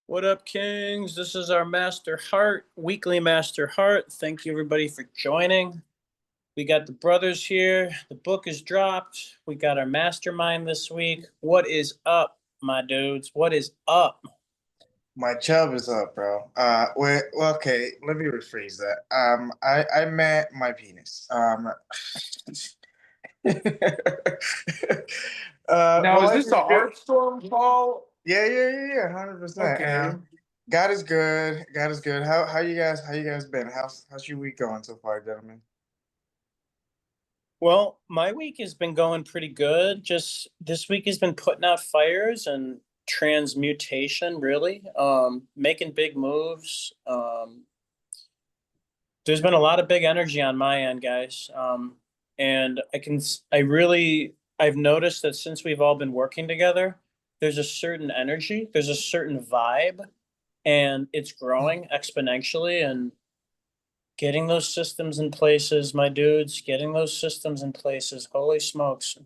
What up, Kings? This is our Master Heart, weekly Master Heart. Thank you, everybody, for joining. We got the brothers here. The book is dropped. We got our mastermind this week. What is up, my dudes? What is up? My chub is up, bro. Okay, let me rephrase that. I met my penis. Now, My is life this is a good. HeartStorm call? Yeah, 100%. Okay. God is good. God is good. How you guys been? How's your week going so far, gentlemen? Well, my week has been going pretty good. Just this week has been putting out fires and transmutation, really. Making big moves. There's been a lot of big energy on my end, guys. And I've noticed that since we've all been working together, there's a certain energy, there's a certain vibe, and it's growing exponentially. And getting those systems in places, my dudes, getting those systems in places, holy smokes.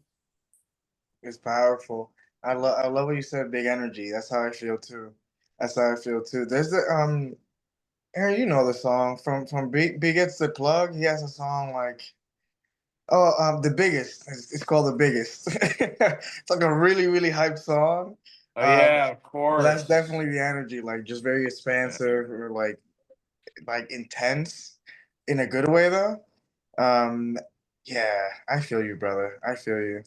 It's powerful. I love what you said, big energy. That's how I feel too. That's how I feel too. There's the Aaron, you know the song from Big It's the Plug. He has a song like the biggest. It's called the biggest. It's like a really really hyped song. Oh, Um, yeah, of but that's course. definitely the energy, like just very expansive or like intense in a good way though. Um, yeah, I feel you, brother. I feel you.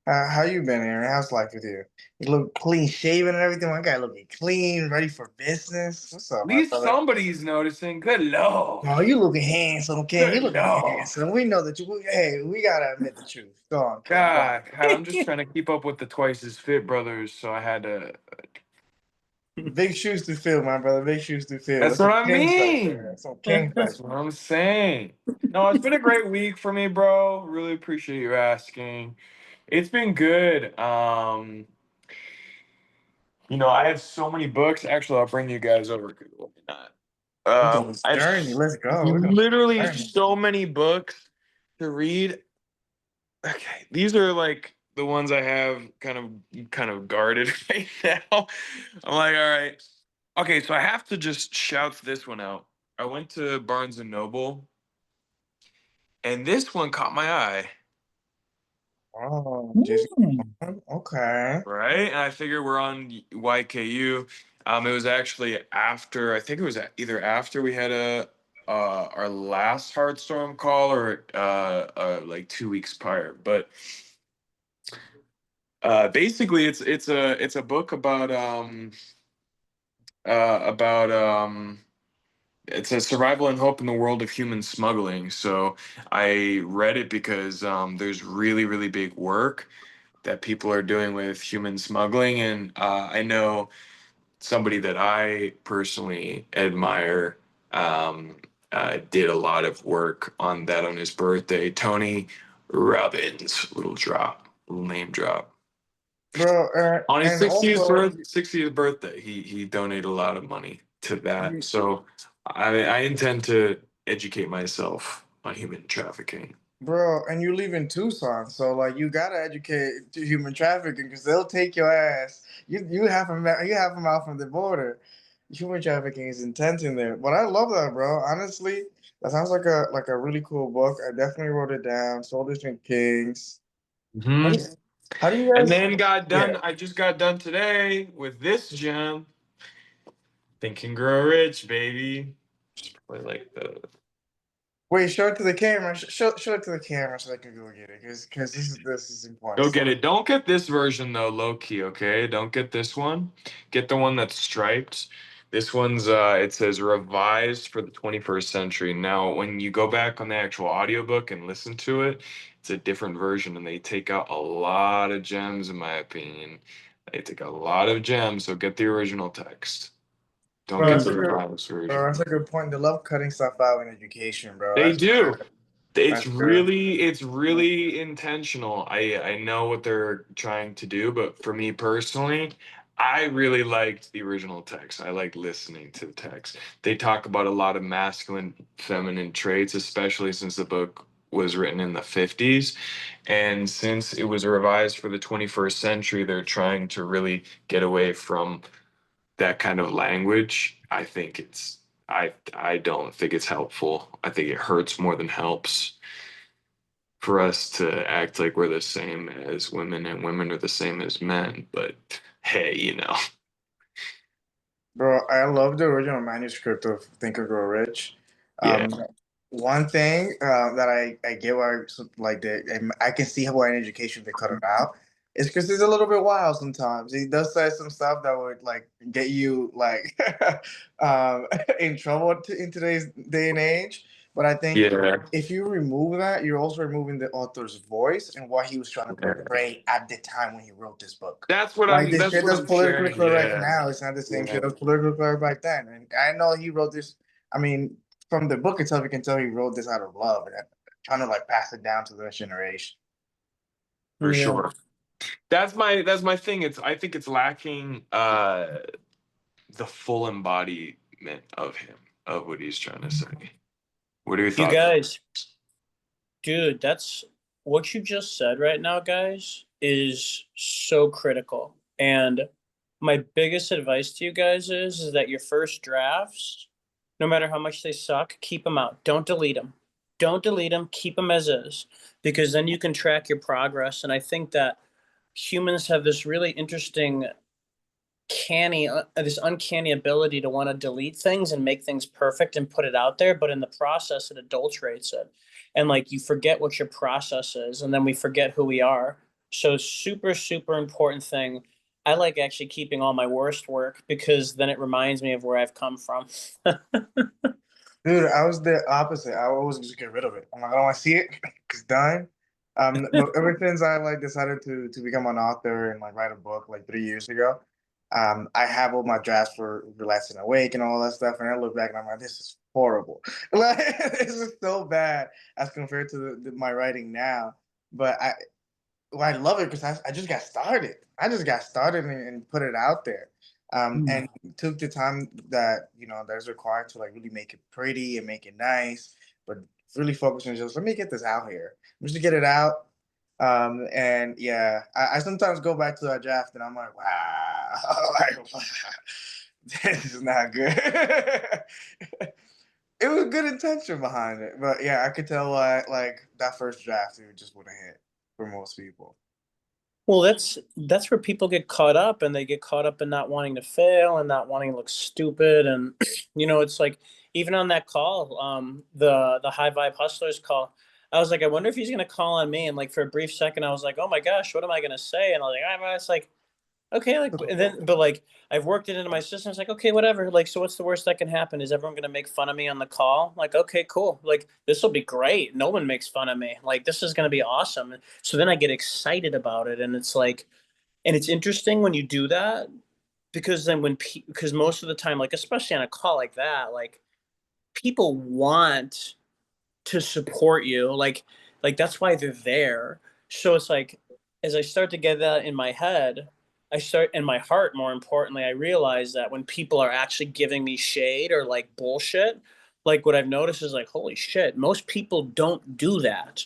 How you been, Aaron? How's life with you? You look clean shaven and everything. My guy looking clean, ready for business. What's up, At my least brother? somebody's noticing. Good Lord. Oh, you looking handsome, King. You Good looking Lord. handsome. We know that you. Hey, we gotta admit the truth. Go on, King. Go on. God, I'm just trying to keep up with the twice as fit brothers, so I had to. Big shoes to fill, my brother. Big shoes to fill. That's That's what some I kings right there. mean. That's some kings right That's what I'm saying. No, it's been a great week for me, bro. Really appreciate you asking. It's been good. I have so many books. Actually, I'll bring you guys over. 'Cause why not? there. We're doing this I've journey. Let's go. We're doing literally this journey. so many books to read. Okay, these are like the ones I have kind of guarded right now. I'm like, all right. Okay, so I have to just shout this one out. I went to Barnes and Noble, and this one caught my eye, Oh, Jason. Mm. Okay. right? And I figure we're on YKU. It was actually after, I think it was either after we had our last HeartStorm call or like 2 weeks prior. But basically, it's a book about it's a survival and hope in the world of human smuggling. So I read it because there's really really big work that people are doing with human smuggling, and I know somebody that I personally admire did a lot of work on that on his birthday. Tony Robbins, little name drop. Bro, On his and also 60th birthday, he donated a lot of money to that. So I intend to educate myself on human trafficking. bro, and you live in Tucson, so like you gotta educate to human trafficking because they'll take your ass. You have them out from the border. Human trafficking is intense in there, but I love that, bro. Honestly, that sounds like a really cool book. I definitely wrote it down. Soldiers and Kings. How Hmm. do you, how do you And guys? then got Yeah. done. I just got done today with this gem. Think and Grow Rich, baby. Just play like the. Wait, show it to the camera. Show it to the camera so I can go get it, because this is important Go get stuff. it. Don't get this version though, low key, okay? Don't get this one. Get the one that's striped. This one's it says revised for the 21st century. Now, when you go back on the actual audiobook and listen to it, it's a different version and they take out a lot of gems in my opinion. They take a lot of gems, so get the original text. Don't Bro, get that's the a good. revised Bro, version. that's a good point. They love cutting stuff out in education, bro. They That's do. good. It's That's good. really intentional. I know what they're trying to do, but for me personally, I really liked the original text. I like listening to the text. They talk about a lot of masculine, feminine traits, especially since the book was written in the 50s. And since it was revised for the 21st century, they're trying to really get away from that kind of language, I don't think it's helpful. I think it hurts more than helps for us to act like we're the same as women and women are the same as men. But hey, Bro, I love the original manuscript of Think and Grow Rich. yeah, Um, One thing that I get why like and I can see why in education they cut it out is because he's a little bit wild sometimes. He does say some stuff that would like get you like um, in trouble in today's day and age. But I think yeah, if you remove that, you're also removing the author's voice and what he was trying to yeah. portray at the time when he wrote this book. That's what Like I'm. the That's shit what that's I'm politically sharing. correct Yeah, now, it's not the same yeah, shit that's politically correct back then. And I know he wrote this. I mean, from the book itself, you can tell he wrote this out of love and trying to like pass it down to the next generation. for Yeah. sure. That's my thing. I think it's lacking the full embodiment of him, of what he's trying to say. What are your You thoughts? guys, dude, that's what you just said right now, guys, is so critical. And my biggest advice to you guys is that your first drafts, no matter how much they suck, keep them out. Don't delete them. Don't delete them. Keep them as is, because then you can track your progress. And I think that humans have this really interesting this uncanny ability to want to delete things and make things perfect and put it out there, but in the process it adulterates it, and like you forget what your process is, and then we forget who we are. So super important thing. I like actually keeping all my worst work because then it reminds me of where I've come from. Dude, I was the opposite. I always just get rid of it. I'm like, I don't want to see it. It's done. But ever since I like decided to become an author and like write a book like 3 years ago, I have all my drafts for Relaxing Awake and all that stuff. And I look back and I'm like, this is horrible. Like this is so bad as compared to my writing now. But I love it because I just got started. I just got started and put it out there. And took the time that that's required to like really make it pretty and make it nice, but really focus on just let me get this out here. Just to get it out. And yeah, I sometimes go back to that draft and I'm like, wow, like, wow, this is not good. It was good intention behind it, but yeah, I could tell why like that first draft it just wouldn't hit for most people. Well, that's where people get caught up, and they get caught up in not wanting to fail and not wanting to look stupid. And it's like even on that call, the high vibe hustlers call, I was like, I wonder if he's gonna call on me. And like for a brief second, I was like, oh my gosh, what am I gonna say? And I was like, it's like, okay, like, and then, but like, I've worked it into my system. It's like, okay, whatever. Like, so what's the worst that can happen? Is everyone gonna make fun of me on the call? Like, okay, cool. Like, this will be great. No one makes fun of me. Like, this is gonna be awesome. So then I get excited about it, and it's like, and it's interesting when you do that because then because most of the time, like, especially on a call like that, like, people want to support you, like that's why they're there. So it's like as I start to get that in my head, I start in my heart, more importantly, I realize that when people are actually giving me shade or like bullshit, like what I've noticed is like, holy shit, most people don't do that.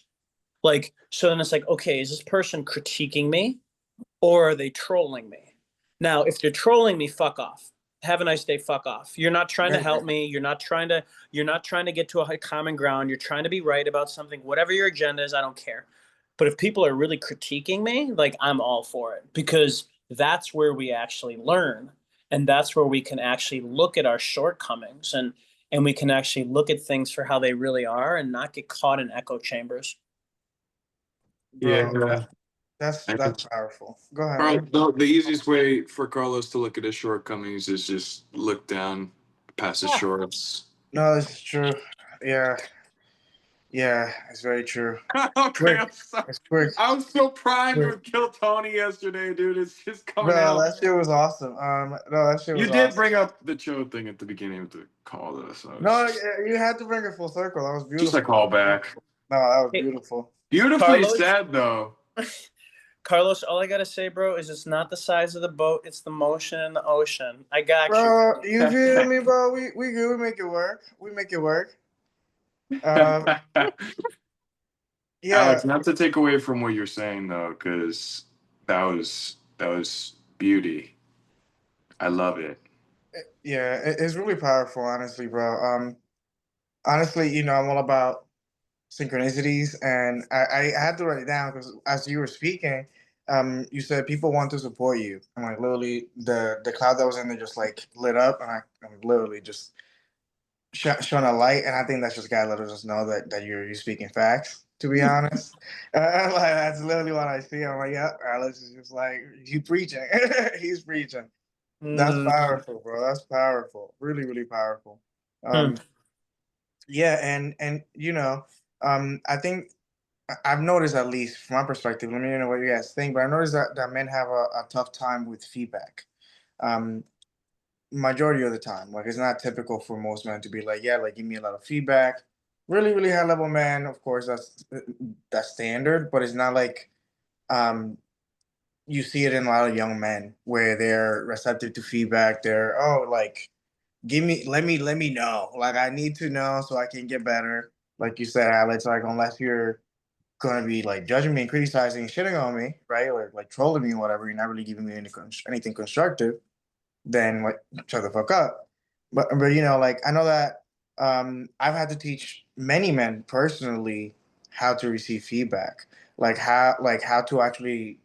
Like, so then it's like, okay, is this person critiquing me or are they trolling me? Now, if they're trolling me, fuck off. Have a nice day, fuck off. You're not trying to help me. You're not trying to get to a common ground. You're trying to be right about something. Whatever your agenda is, I don't care. But if people are really critiquing me, like I'm all for it because that's where we actually learn. And that's where we can actually look at our shortcomings and we can actually look at things for how they really are and not get caught in echo chambers. Bro, yeah. that's powerful. Go ahead, Bro, Eric. the easiest way for Carlos to look at his shortcomings is just look down past his shorts. No, this is true. Yeah, yeah, it's very true. Okay, Quick, I'm sorry. it's quick, I was so primed quick. with Kill Tony yesterday, dude. It's just coming Bro, out. that shit was awesome. No, that shit You was did awesome. bring up the Cho thing at the beginning of the call, though, so No, you had to bring it full circle. That was just a beautiful. callback. No, that was Hey, beautiful. Beautifully Carlos, said, though. Carlos, all I gotta say, bro, is it's not the size of the boat, it's the motion in the ocean. I got you. Bro, you feel me, bro? We good. We make it work. We make it work. Um, yeah. Alex, not to take away from what you're saying though, because that was beauty. I love it. Yeah, it's really powerful, honestly, bro. Honestly, I'm all about synchronicities, and I had to write it down because as you were speaking, you said people want to support you, and like literally the cloud that was in there just like lit up, and I'm literally just shone a light, and I think that's just God letting us know that you're speaking facts. To be honest, like that's literally what I see. I'm like, yeah, Alex is just like you preaching. He's preaching. That's Mm, powerful, bro. That's powerful. Really, really powerful. hmm. Yeah, and I think I've noticed, at least from my perspective. Let me know what you guys think, but I noticed that men have a tough time with feedback. Um, Majority of the time, like it's not typical for most men to be like, yeah, like give me a lot of feedback. Really, really high level man, of course, that's standard, but it's not like um you see it in a lot of young men where they're receptive to feedback. They're, oh, like let me know. Like I need to know so I can get better. Like you said, Alex, like unless you're gonna be like judging me and criticizing and shitting on me, right? Or like trolling me or whatever, you're not really giving me anything constructive, then like shut the fuck up. But like I know that I've had to teach many men personally how to receive feedback, like how to actually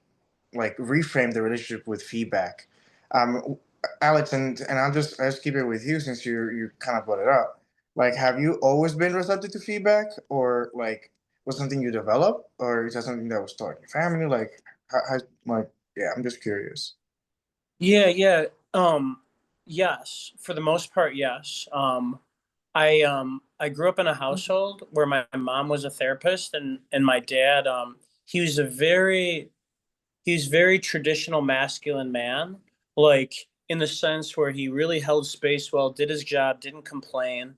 like reframe the relationship with feedback. Um, Alex, and I'll just keep it with you since you kind of brought it up. Like, have you always been receptive to feedback, or like was something you developed, or is that something that was taught in your family? Like, like, yeah, I'm just curious. Yeah, yeah. Yes, for the most part, yes. I grew up in a household where my mom was a therapist, and my dad he was a very he's very traditional masculine man, like in the sense where he really held space well, did his job, didn't complain,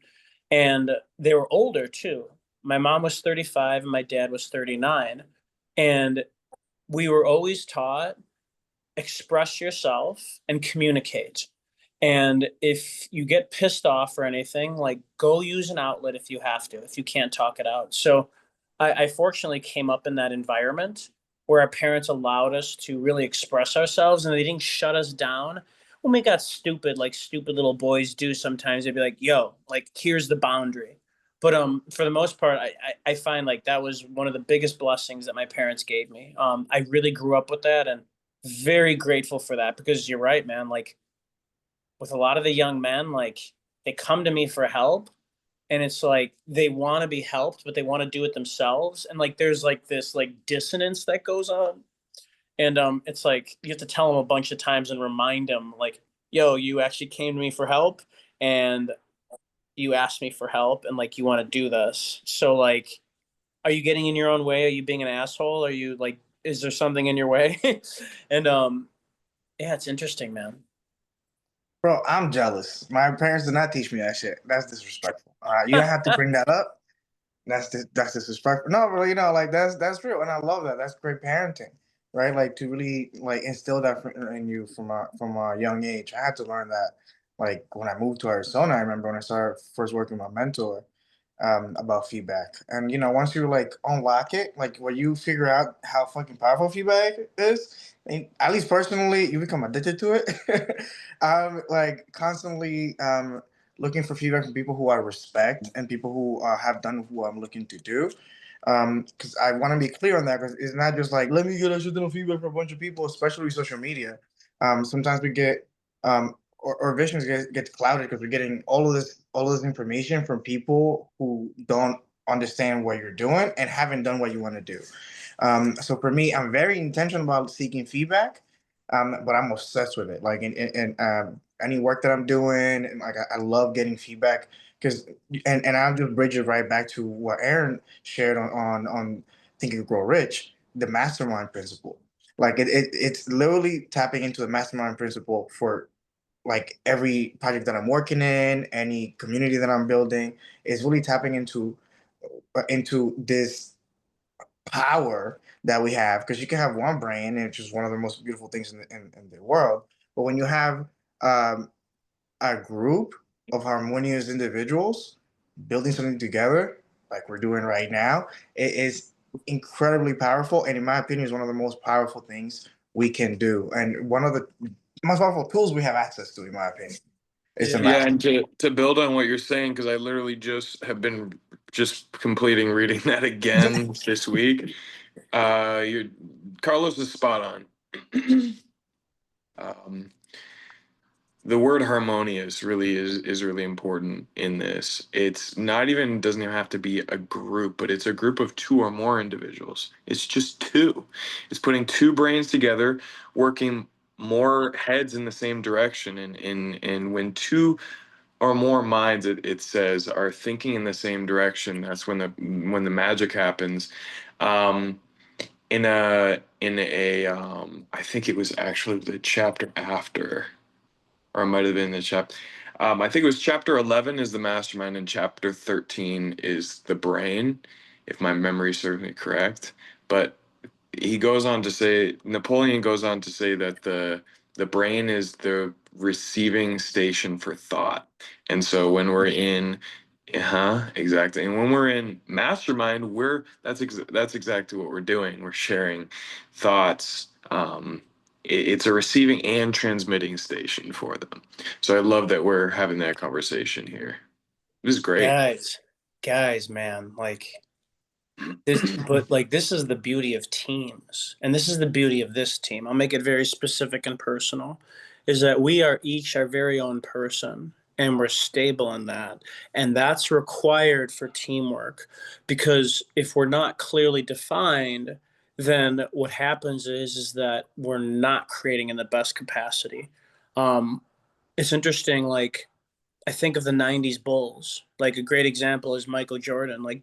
and they were older too. My mom was 35 and my dad was 39, and we were always taught express yourself and communicate. And if you get pissed off or anything, like go use an outlet if you have to, if you can't talk it out. So I fortunately came up in that environment where our parents allowed us to really express ourselves and they didn't shut us down. When we got stupid, like stupid little boys do sometimes, they'd be like, yo, like here's the boundary. But for the most part, I find like that was one of the biggest blessings that my parents gave me. I really grew up with that and very grateful for that because you're right, man. Like with a lot of the young men, like they come to me for help and it's like they want to be helped, but they want to do it themselves. And like there's like this like dissonance that goes on. And it's like you have to tell them a bunch of times and remind them, like, yo, you actually came to me for help and you asked me for help and like you want to do this. So like are you getting in your own way? Are you being an asshole? Are you like is there something in your way? And yeah, it's interesting, man. Bro, I'm jealous. My parents did not teach me that shit. That's disrespectful. You don't have to bring that up. That's disrespectful. No, but like that's real, and I love that. That's great parenting, right? Like to really like instill that in you from a young age. I had to learn that like when I moved to Arizona. I remember when I started first working with my mentor about feedback, and once you like unlock it, like when you figure out how fucking powerful feedback is, and at least personally, you become addicted to it. Like constantly looking for feedback from people who I respect and people who have done what I'm looking to do. Because I want to be clear on that, because it's not just like let me get a shit ton of feedback from a bunch of people, especially with social media. Sometimes we get or visions get clouded because we're getting all of this information from people who don't understand what you're doing and haven't done what you want to do. So for me, I'm very intentional about seeking feedback, but I'm obsessed with it. Like in any work that I'm doing, and like I love getting feedback because, and I'll just bridge it right back to what Aaron shared on Think and Grow Rich, the mastermind principle. Like it's literally tapping into the mastermind principle for like every project that I'm working in, any community that I'm building, is really tapping into this power that we have, because you can have one brain, and it's just one of the most beautiful things in the world. But when you have um, a group of harmonious individuals building something together, like we're doing right now, it is incredibly powerful. And in my opinion, is one of the most powerful things we can do. And one of the most powerful tools we have access to, in my opinion. It's a Yeah, master. and to build on what you're saying, because I literally just have been just completing reading that again this week. You Carlos is spot on. um, the word harmonious really is really important in this. It's not even doesn't even have to be a group, but it's a group of two or more individuals. It's just two. It's putting two brains together, working more heads in the same direction, and when two or more minds, it says, are thinking in the same direction, that's when the magic happens. um I think it was actually the chapter after, or it might have been the chapter. I think it was chapter 11 is the mastermind, and chapter 13 is the brain, if my memory serves me correct. But he goes on to say, Napoleon goes on to say that the brain is the receiving station for thought. And so when we're in, exactly. And when we're in mastermind, that's exactly what we're doing. We're sharing thoughts. It's a receiving and transmitting station for them. So I love that we're having that conversation here. This is great. Guys, man, like this, but like this is the beauty of teams, and this is the beauty of this team. I'll make it very specific and personal, is that we are each our very own person, and we're stable in that, and that's required for teamwork, because if we're not clearly defined, then what happens is that we're not creating in the best capacity. Um, it's interesting, like I think of the 90s Bulls. Like a great example is Michael Jordan. Like,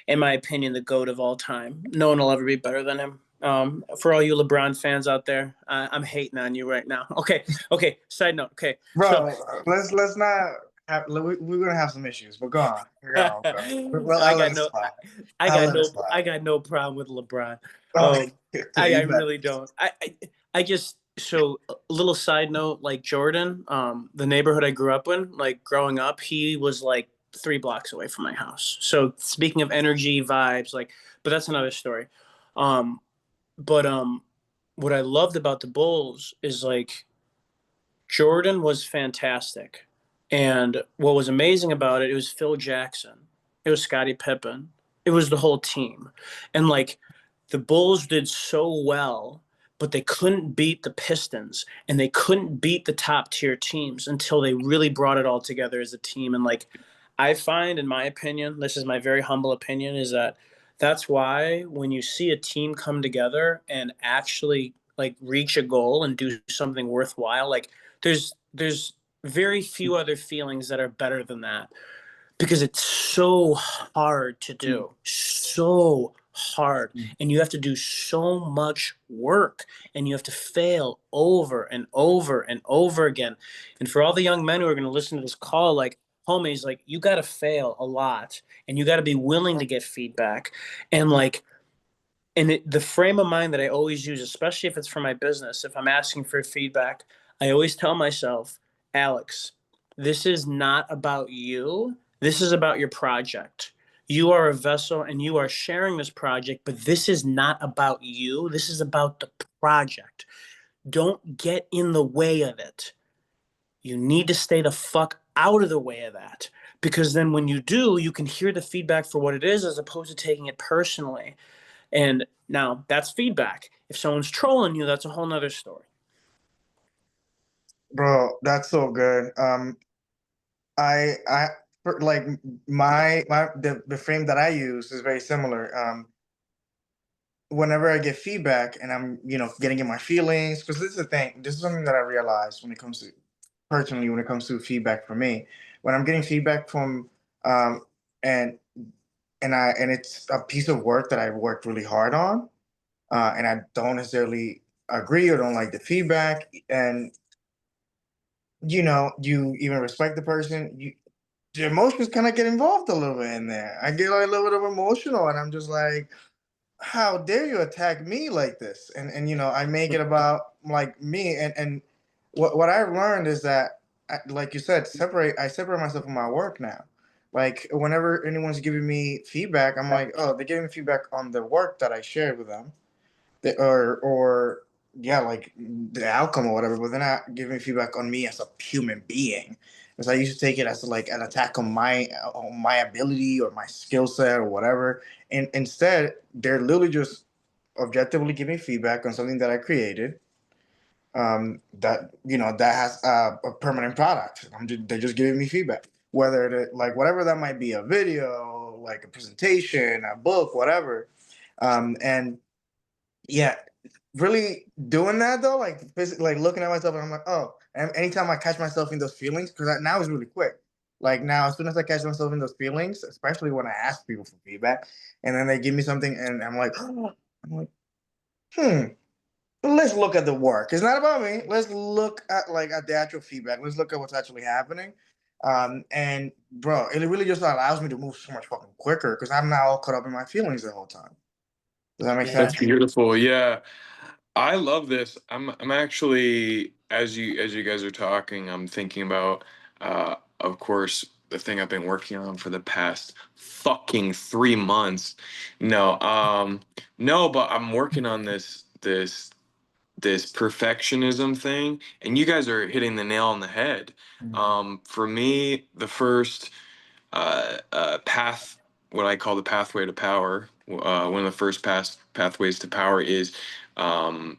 in my opinion, the GOAT of all time. No one will ever be better than him. For all you LeBron fans out there, I'm hating on you right now. Okay, okay. Side note. Okay, so Bro, let's not have. We're gonna have some issues, but go on. Go on, go on. Well, I I'll let got it no, slide. I I'll got let it no, slide. I got no problem with LeBron. Okay, Um, I you bet. really don't. I just so a little side note, like Jordan, the neighborhood I grew up in, like growing up, he was like 3 blocks away from my house. So speaking of energy vibes, like, but that's another story. Um, but what I loved about the Bulls is like Jordan was fantastic. And what was amazing about it was Phil Jackson. It was Scottie Pippen. It was the whole team. And like the Bulls did so well, but they couldn't beat the Pistons and they couldn't beat the top tier teams until they really brought it all together as a team. And like I find, in my opinion, this is my very humble opinion, is that that's why when you see a team come together and actually like reach a goal and do something worthwhile, like there's very few other feelings that are better than that, because it's so hard to do, so hard, and you have to do so much work, and you have to fail over and over and over again. And for all the young men who are going to listen to this call, like homies, like you got to fail a lot, and you got to be willing to get feedback, and like the frame of mind that I always use, especially if it's for my business, if I'm asking for feedback, I always tell myself, Alex, this is not about you. This is about your project. You are a vessel and you are sharing this project, but this is not about you. This is about the project. Don't get in the way of it. You need to stay the fuck out of the way of that. Because then when you do, you can hear the feedback for what it is as opposed to taking it personally. And now that's feedback. If someone's trolling you, that's a whole nother story. Bro, that's so good. I like the frame that I use is very similar. Whenever I get feedback and I'm, getting in my feelings, because this is the thing, this is something that I realized when it comes to personally, when it comes to feedback for me, when I'm getting feedback from, um, and and it's a piece of work that I've worked really hard on, and I don't necessarily agree or don't like the feedback, and you even respect the person, the emotions kind of get involved a little bit in there. I get like a little bit of emotional, and I'm just like, how dare you attack me like this? And I make it about like me, and what I've learned is that, like you said, I separate myself from my work now. Like whenever anyone's giving me feedback, I'm like, oh, they're giving me feedback on the work that I shared with them, or yeah, like the outcome or whatever, but they're not giving feedback on me as a human being. because I used to take it as like an attack on my ability or my skill set or whatever. And instead, they're literally just objectively giving feedback on something that I created. That that has a permanent product. They're just giving me feedback, whether like whatever that might be, a video, like a presentation, a book, whatever. And yeah, really doing that though, like like looking at myself and I'm like, oh, and anytime I catch myself in those feelings, because now it's really quick. Like now, as soon as I catch myself in those feelings, especially when I ask people for feedback, and then they give me something, and I'm like, I'm like, hmm, let's look at the work. It's not about me. Let's look at like at the actual feedback. Let's look at what's actually happening. And bro, it really just allows me to move so much fucking quicker because I'm not all caught up in my feelings the whole time. Does that make Yeah. That's sense? beautiful. Yeah. I love this. I'm actually, as you guys are talking, I'm thinking about of course the thing I've been working on for the past fucking 3 months. No, no, but I'm working on this perfectionism thing, and you guys are hitting the nail on the head. For me, the first path, what I call the pathway to power, one of the first pathways to power is um,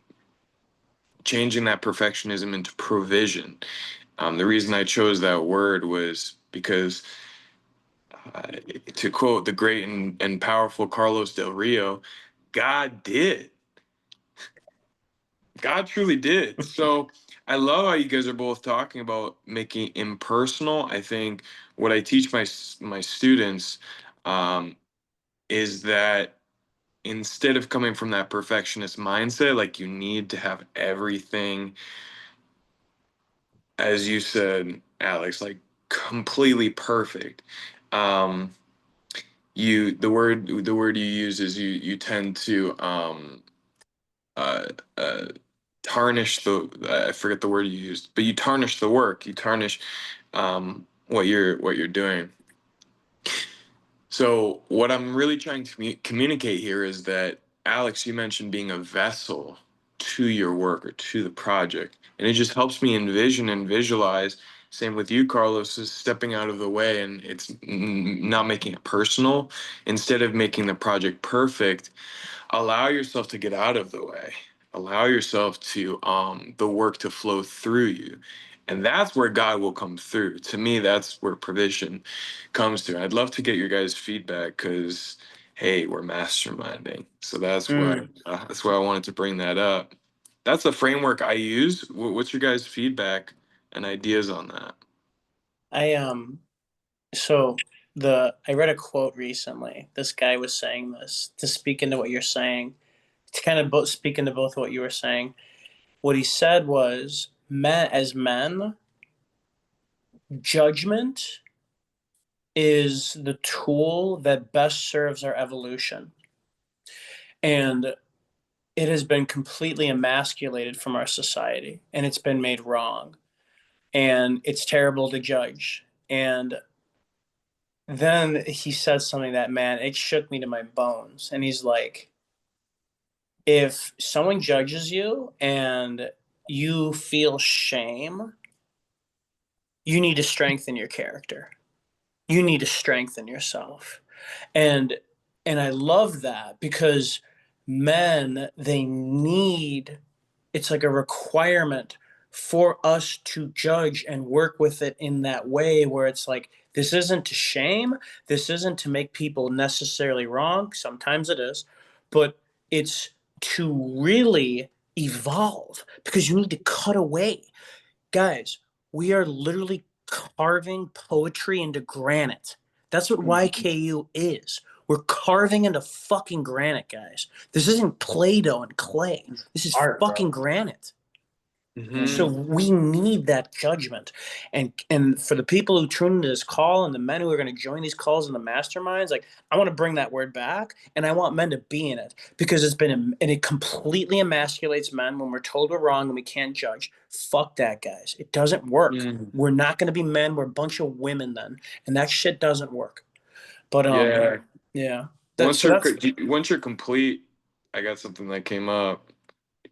changing that perfectionism into provision. The reason I chose that word was because, uh, to quote the great and powerful Carlos Del Rio, God did. God truly did. So I love how you guys are both talking about making impersonal. I think what I teach my students is that instead of coming from that perfectionist mindset, like you need to have everything, as you said, Alex, like completely perfect. Um, the word you use is you tend to uh, uh, tarnish the I forget the word you used, but you tarnish the work. You tarnish what you're doing. So what I'm really trying to communicate here is that, Alex, you mentioned being a vessel to your work or to the project, and it just helps me envision and visualize. Same with you, Carlos, is stepping out of the way, and it's not making it personal. Instead of making the project perfect, allow yourself to get out of the way. Allow yourself to the work to flow through you, and that's where God will come through. To me, that's where provision comes through. I'd love to get your guys' feedback because, hey, we're masterminding. So Mm. that's why I wanted to bring that up. That's the framework I use. What's your guys' feedback and ideas on that? I so I read a quote recently. This guy was saying this to speak into what you're saying. To kind of both speak into both what you were saying. What he said was, men as men, judgment is the tool that best serves our evolution. And it has been completely emasculated from our society and it's been made wrong. And it's terrible to judge. And then he said something that, man, it shook me to my bones. And he's like, if someone judges you and you feel shame, you need to strengthen your character. You need to strengthen yourself. And I love that because men, they need, it's like a requirement for us to judge and work with it in that way where it's like this isn't to shame, this isn't to make people necessarily wrong, sometimes it is, but it's to really evolve because you need to cut away. Guys, we are literally carving poetry into granite. That's what Mhm. YKU is. We're carving into fucking granite, guys. This isn't Play-Doh and clay. This is Art, bro. fucking granite. So Hmm. we need that judgment. And for the people who tune into this call and the men who are going to join these calls in the masterminds, like I want to bring that word back and I want men to be in it because and it completely emasculates men when we're told we're wrong and we can't judge. Fuck that, guys. It doesn't work. We're not going to be men. We're a bunch of women then. And that shit doesn't work. But Yeah. yeah. That Once so you're that's once you're complete, I got something that came up.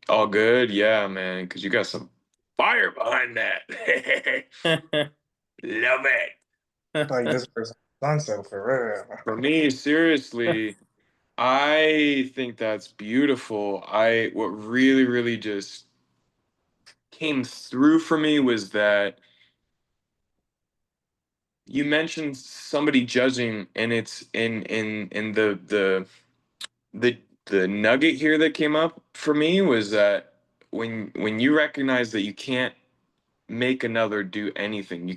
All good, yeah, man, because you got some fire behind that. Love it. Like this person sunset for For me, seriously, I think that's beautiful. What really, really just came through for me was that you mentioned somebody judging, and it's in the the nugget here that came up for me was that when you recognize that you can't make another do anything, you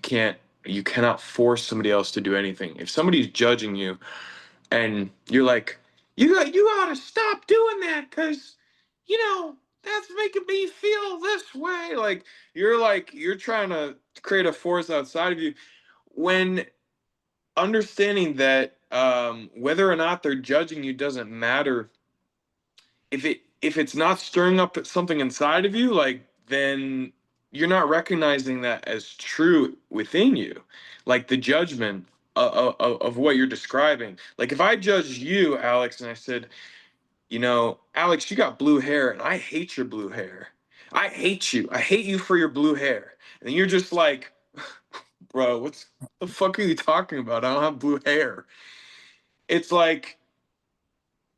cannot force somebody else to do anything. If somebody's judging you and you're like, you gotta stop doing that because you know that's making me feel this way. Like you're trying to create a force outside of you when understanding that whether or not they're judging you doesn't matter if it's not stirring up something inside of you, like then you're not recognizing that as true within you, like the judgment of what you're describing. Like if I judged you, Alex, and I said, Alex, you got blue hair, and I hate your blue hair. I hate you. I hate you for your blue hair. And you're just like, bro, what's the fuck are you talking about? I don't have blue hair. It's like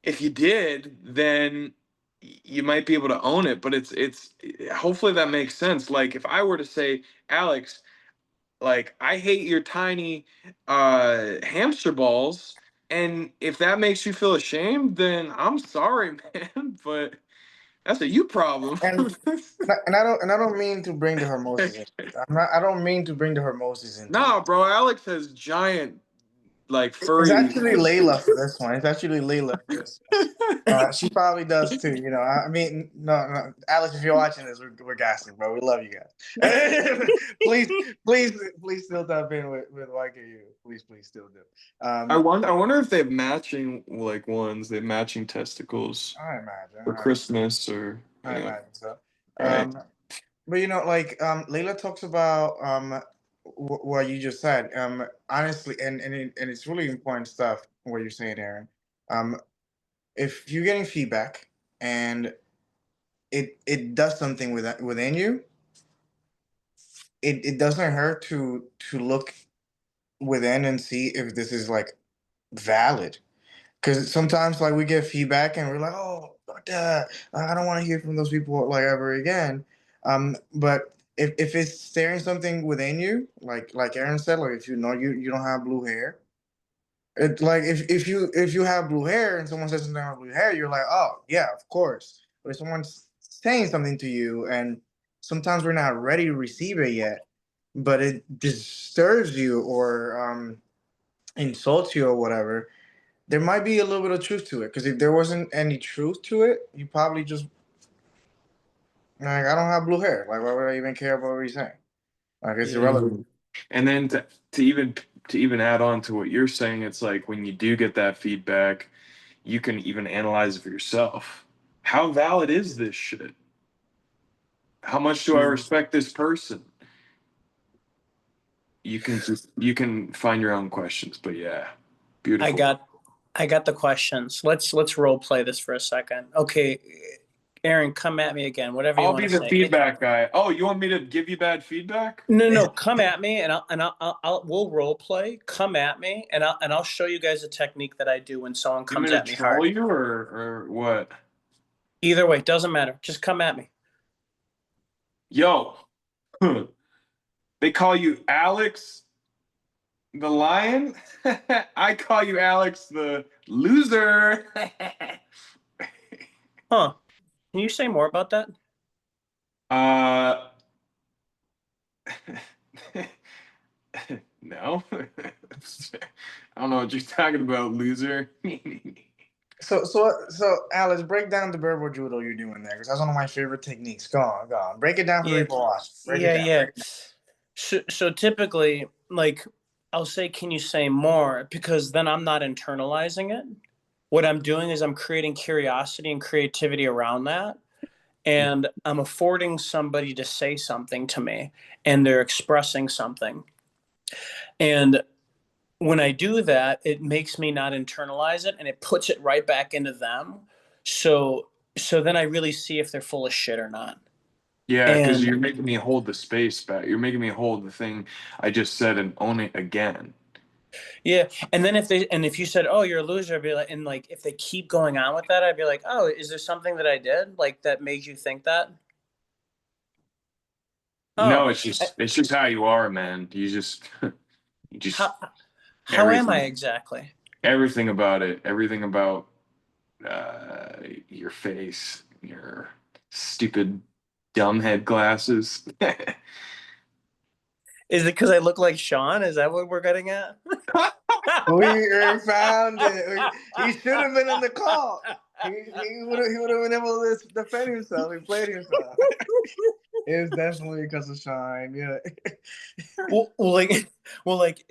if you did, then you might be able to own it. But it's hopefully that makes sense. Like if I were to say, Alex, like I hate your tiny hamster balls, and if that makes you feel ashamed, then I'm sorry, man. But that's a you problem. and and I don't mean to bring the Hermosis into it. I don't mean to bring the Hermosis into it. Nah, bro, Alex has giant like It's furry. actually Layla for this one. It's actually Layla for this one. She probably does too. I mean, no, Alex, if you're watching this, we're gassing, bro. We love you guys. please, please still tap in with YKU. Please still do. I wonder if they have matching like ones. They have matching testicles I imagine. for Christmas or I imagine so. right. But Layla talks about what you just said. Honestly, and it's really important stuff what you're saying, Aaron. Um, if you're getting feedback and it does something within you, it doesn't hurt to look within and see if this is like valid. Because sometimes like we get feedback and we're like, oh, I don't want to hear from those people like ever again. But if it's staring something within you, like Aaron said, like if you know you don't have blue hair, it's like if you have blue hair and someone says something about blue hair, you're like, oh yeah, of course. But if someone's saying something to you and sometimes we're not ready to receive it yet, but it disturbs you or insults you or whatever, there might be a little bit of truth to it. Because if there wasn't any truth to it, you probably just like I don't have blue hair. Like why would I even care about what he's saying? Like it's Yeah. irrelevant. And then to even add on to what you're saying, it's like when you do get that feedback, you can even analyze it for yourself. How valid is this shit? How much do I respect this person? You can find your own questions, but yeah, I beautiful. got I got the questions. Let's role play this for a second. Okay, Aaron, come at me again. Whatever you I'll want be to the say. feedback guy. Oh, you want me to give you bad feedback? No, come at me, and we'll role play. Come at me, and I'll show you guys a technique that I do when someone You want comes me to at me hard. troll you or what? Either way, doesn't matter. Just come at me. Yo, they call you Alex the Lion. I call you Alex the Loser. Huh? Can you say more about that? uh, no. I don't know what you're talking about, loser. So Alex, break down the verbal judo you're doing there because that's one of my favorite techniques. Go on. Break it down for the Yeah, people watching. Break it yeah, down. yeah. So typically, like, I'll say, can you say more? Because then I'm not internalizing it. What I'm doing is I'm creating curiosity and creativity around that. And I'm affording somebody to say something to me, and they're expressing something. And when I do that, it makes me not internalize it, and it puts it right back into them. So then I really see if they're full of shit or not. Yeah, because And you're making me hold the space back. You're making me hold the thing I just said and own it again. yeah, and then if you said, "Oh, you're a loser," I'd be like, and like if they keep going on with that, I'd be like, "Oh, is there something that I did like that made you think that?" No, Oh, it's I- just how you are, man. You just you just how how am I everything exactly? everything about it, everything about your face, your stupid dumbhead glasses. Is it because I look like Sean? Is that what we're getting at? We found it. He should have been in the call. He would have been able to defend himself. He played himself. It was definitely because of Shine. Yeah. Well, like,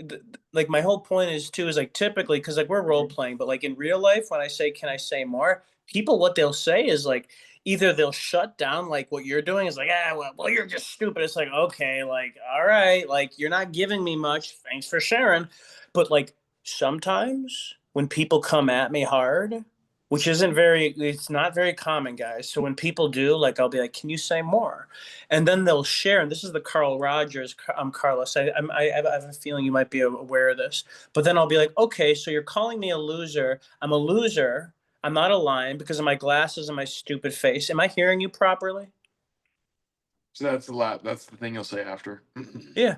like my whole point is too is like typically because like we're role playing, but like in real life, when I say, "Can I say more?" People, what they'll say is like either they'll shut down like what you're doing is like, well, you're just stupid. It's like, okay, like, all right, like you're not giving me much. Thanks for sharing. But like sometimes when people come at me hard, which isn't very, it's not very common, guys. So when people do, like, I'll be like, "Can you say more?" And then they'll share. And this is the Carl Rogers. I'm Carlos. I have a feeling you might be aware of this. But then I'll be like, okay, so you're calling me a loser. I'm a loser. I'm not a lion because of my glasses and my stupid face. Am I hearing you properly? So that's a lot. That's the thing you'll say after. Yeah.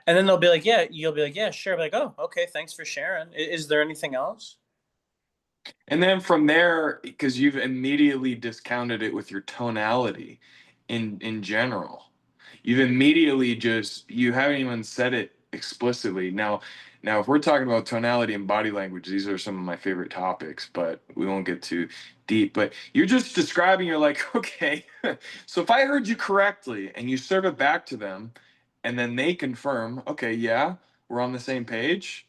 And then they'll be like, yeah. You'll be like, yeah, sure. I'll be like, oh, okay. Thanks for sharing. Is there anything else? And then from there, because you've immediately discounted it with your tonality in general, you've immediately just you haven't even said it explicitly. Now if we're talking about tonality and body language, these are some of my favorite topics, but we won't get too deep. But you're just describing, you're like, okay, so if I heard you correctly and you serve it back to them, and then they confirm, okay, yeah, we're on the same page,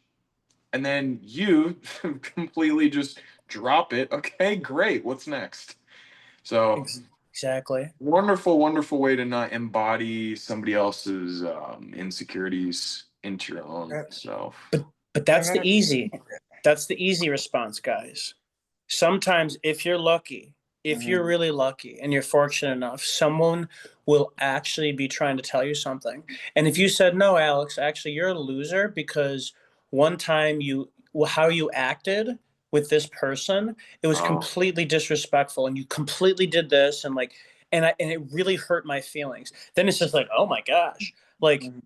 and then you completely just drop it. Okay, great. What's next? So Exactly. wonderful, wonderful way to not embody somebody else's insecurities into your own And, self. But and I, that's the easy response, guys. Sometimes if you're lucky, if you're Mhm. really lucky and you're fortunate enough, someone will actually be trying to tell you something. And if you said, "No, Alex, actually you're a loser because one time you well, how you acted with this person, it was Oh, completely disrespectful and you completely did this and like and it really hurt my feelings." Then it's just like, "Oh my gosh." Like Mhm.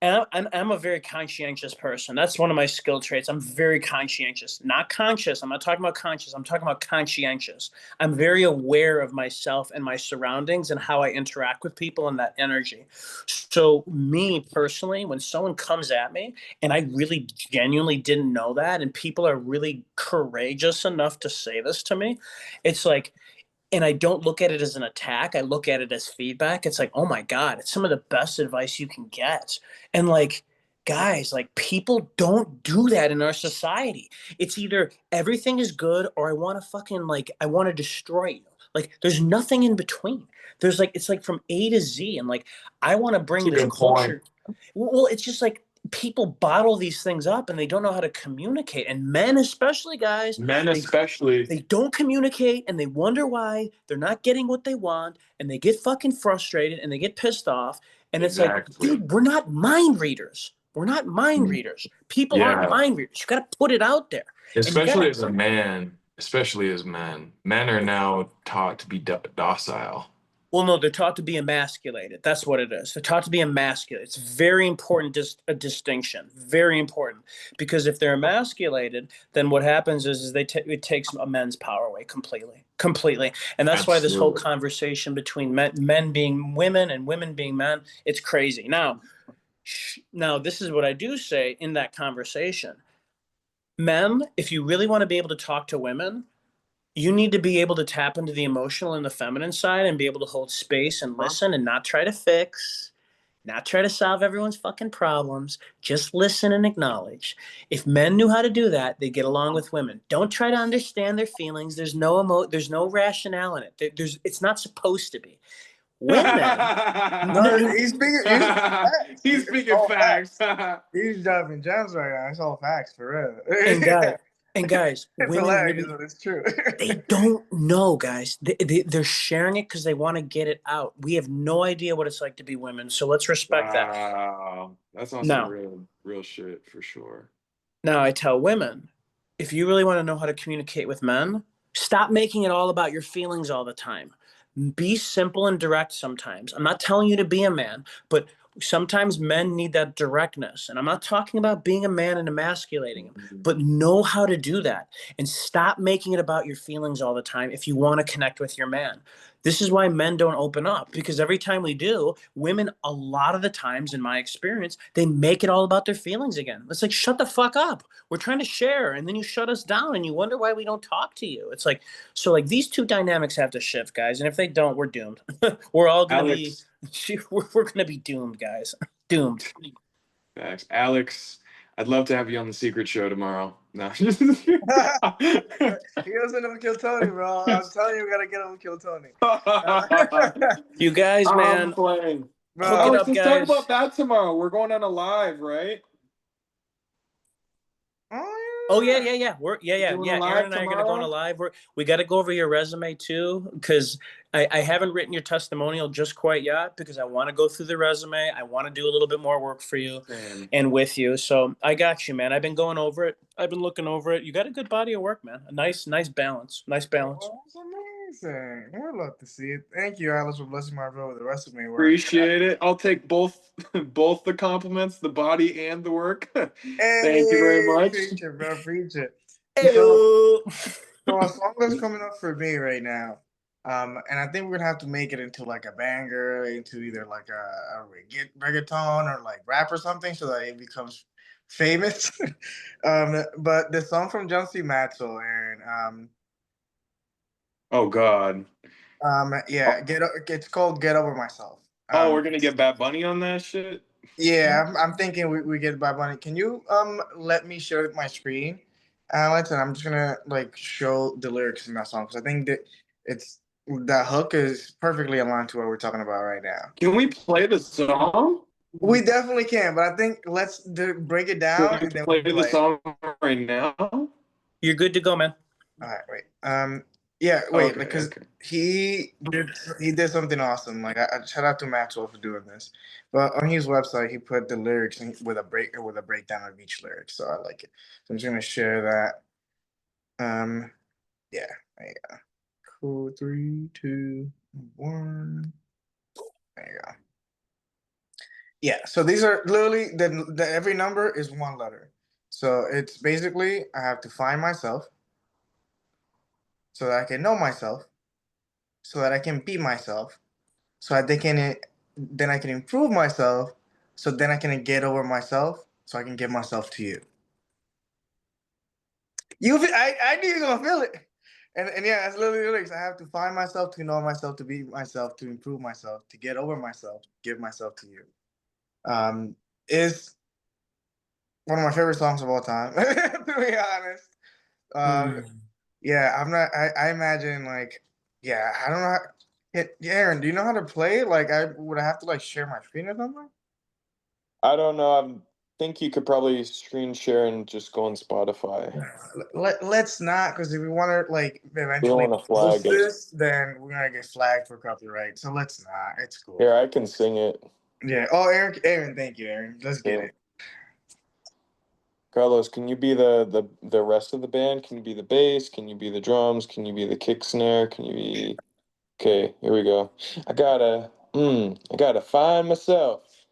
and I'm a very conscientious person. That's one of my skill traits. I'm very conscientious, not conscious. I'm not talking about conscious. I'm talking about conscientious. I'm very aware of myself and my surroundings and how I interact with people and that energy. So, me personally, when someone comes at me and I really genuinely didn't know that, and people are really courageous enough to say this to me, it's like, and I don't look at it as an attack. I look at it as feedback. It's like, oh my God, it's some of the best advice you can get. And like, guys, like people don't do that in our society. It's either everything is good or I want to fucking like, I want to destroy you. Like, there's nothing in between. There's like, it's like from A to Z. And like, I want to that's bring a this good point. culture. Well, it's just like people bottle these things up and they don't know how to communicate. And men, especially, guys, Men they especially. they don't communicate and they wonder why they're not getting what they want and they get fucking frustrated and they get pissed off. And it's like, Exactly. dude, we're not mind readers. We're not mind readers. People aren't Yeah. mind readers. You got to put it out there. And you got Especially to as a man, especially as men. Men are now taught to be docile. Well, no, they're taught to be emasculated. That's what it is. They're taught to be emasculated. It's very important, a distinction. Very important, because if they're emasculated, then what happens is it takes a men's power away completely, completely. And that's why this whole Absolutely. conversation between men being women and women being men, it's crazy. Now this is what I do say in that conversation. Men, if you really want to be able to talk to women, you need to be able to tap into the emotional and the feminine side and be able to hold space and listen and not try to fix, not try to solve everyone's fucking problems. Just listen and acknowledge. If men knew how to do that, they get along with women. Don't try to understand their feelings. There's no rationale in it. It's not supposed to be. Women, No, he's speaking. Facts. He's It's speaking all facts. facts. He's dropping gems right now. It's all facts for real. and guys, And guys, It's women hilarious, really, but it's true. they don't know, guys. They're sharing it because they want to get it out. We have no idea what it's like to be women, so let's respect that. Wow, that's on some Now, real shit for sure. now I tell women, if you really want to know how to communicate with men, stop making it all about your feelings all the time. Be simple and direct sometimes. I'm not telling you to be a man, but sometimes men need that directness. And I'm not talking about being a man and emasculating him, but know how to do that and stop making it about your feelings all the time if you want to connect with your man. This is why men don't open up, because every time we do, women, a lot of the times, in my experience, they make it all about their feelings again. It's like, shut the fuck up. We're trying to share, and then you shut us down, and you wonder why we don't talk to you. It's like, so like these two dynamics have to shift, guys. And if they don't, we're doomed. We're all gonna be, Alex, we're gonna be doomed, guys. Doomed. thanks. Alex, I'd love to have you on the secret show tomorrow. No. He doesn't know Kill Tony, bro. I'm telling you, we gotta get him Kill Tony. You guys, I'm man, playing. hook it Bro, Alex, up, let's talk guys. about that tomorrow. We're going on a live, right? Oh yeah, oh yeah, yeah. We're We're doing a Aaron live and I are gonna go on a tomorrow. live. We got to go over your resume too, because I haven't written your testimonial just quite yet because I want to go through the resume. I want to do a little bit more work for you Same. and with you. So I got you, man. I've been going over it. I've been looking over it. You got a good body of work, man. A nice balance. Nice balance. yeah, that's amazing. We'd love to see it. Thank you, Alice, for blessing my bro with the resume work. Appreciate it. I'll take both both the compliments, the body and the work. Thank you very Hey, much. preach it, bro, preach it. So, Ayo. so a song that's coming up for me right now, and I think we're gonna have to make it into like a banger, into either like a reggaeton or like rap or something, so that it becomes famous. But the song from John C. Maxwell, and Oh God. yeah, it's called "Get Over Myself." Oh, we're gonna get Bad Bunny on that shit. Yeah, I'm thinking we get Bad Bunny. Can you let me share my screen, Alex? And I'm just gonna like show the lyrics in that song because I think that it's that hook is perfectly aligned to what we're talking about right now. Can we play the song? We definitely can, but I think let's break it Can down we and then play we the play it. song right now? You're good to go, man. All right, wait. Yeah, wait, Okay, because okay. he did something awesome. Like I shout out to Maxwell for doing this. But on his website, he put the lyrics with a breakdown of each lyric. So I like it. So I'm just gonna share that. Yeah, there you go. Cool. 3, 2, 1. There you go. Yeah. So these are literally the every number is one letter. So it's basically I have to find myself so that I can know myself, so that I can be myself, so that they can then I can improve myself, so then I can get over myself, so I can give myself to you. I knew you were gonna feel it. And yeah, that's literally the lyrics. I have to find myself, to know myself, to be myself, to improve myself, to get over myself, give myself to you. Is one of my favorite songs of all time, to be honest. Um, yeah, I'm not. I imagine like, yeah, I don't know. Yeah, Aaron, do you know how to play? Like, I have to like share my screen or something. I don't know. I think you could probably screen share and just go on Spotify. Let's not, because if we want to like We don't eventually want to post flag it. this, then we're gonna get flagged for copyright. So let's not. It's cool. Here, I can sing it. Yeah. Oh, Aaron, thank you, Aaron. Let's get Yeah. it. Carlos, can you be the rest of the band? Can you be the bass? Can you be the drums? Can you be the kick snare? Can you be Okay, here we go. I gotta find myself,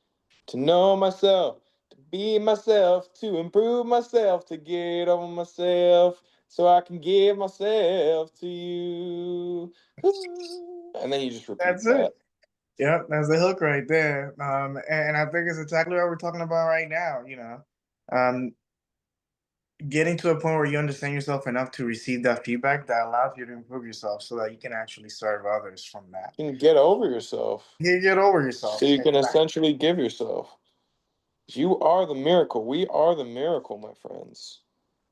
to know myself, to be myself, to improve myself, to get over myself, so I can give myself to you. And then you just repeat That's it. that. Yep, that's the hook right there. And I think it's exactly what we're talking about right now. Um, getting to a point where you understand yourself enough to receive that feedback that allows you to improve yourself, so that you can actually serve others from that. You can get over yourself, You get over yourself. so you can Exactly. essentially give yourself. You are the miracle. We are the miracle, my friends.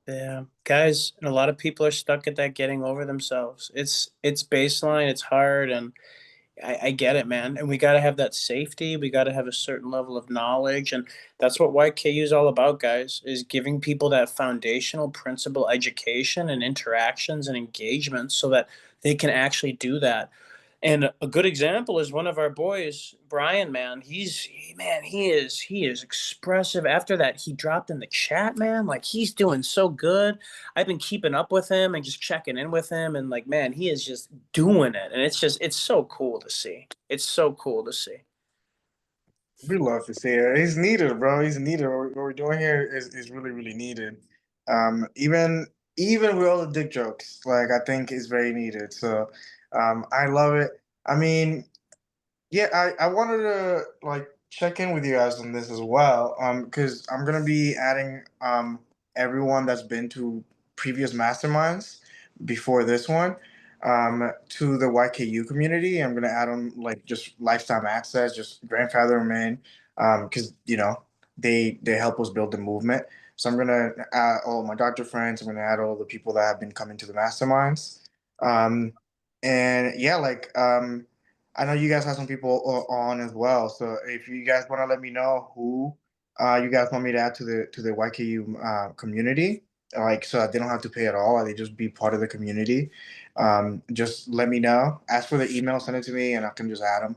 Yeah, guys, and a lot of people are stuck at that getting over themselves. It's baseline, it's hard, and I get it, man. And we got to have that safety. We got to have a certain level of knowledge. And that's what YKU is all about, guys, is giving people that foundational principle education and interactions and engagements so that they can actually do that. And a good example is one of our boys, Brian, man. He is expressive. After that, he dropped in the chat, man. Like he's doing so good. I've been keeping up with him and just checking in with him, and like, man, he is just doing it, and it's so cool to see. It's so cool to see. We love to see it. He's needed, bro. He's needed. What we're doing here is really, really needed. Even even with all the dick jokes, like I think is very needed. So I love it. I mean, yeah, I wanted to like check in with you guys on this as well. Because I'm gonna be adding everyone that's been to previous masterminds before this one to the YKU community. I'm gonna add them like just lifetime access, just grandfather them in, because you know they help us build the movement. So I'm gonna add all my doctor friends. I'm gonna add all the people that have been coming to the masterminds. Um, and yeah, like I know you guys have some people on as well. So if you guys want to let me know who you guys want me to add to the YKU community, like so that they don't have to pay at all, they just be part of the community. Just let me know. Ask for the email, send it to me, and I can just add them.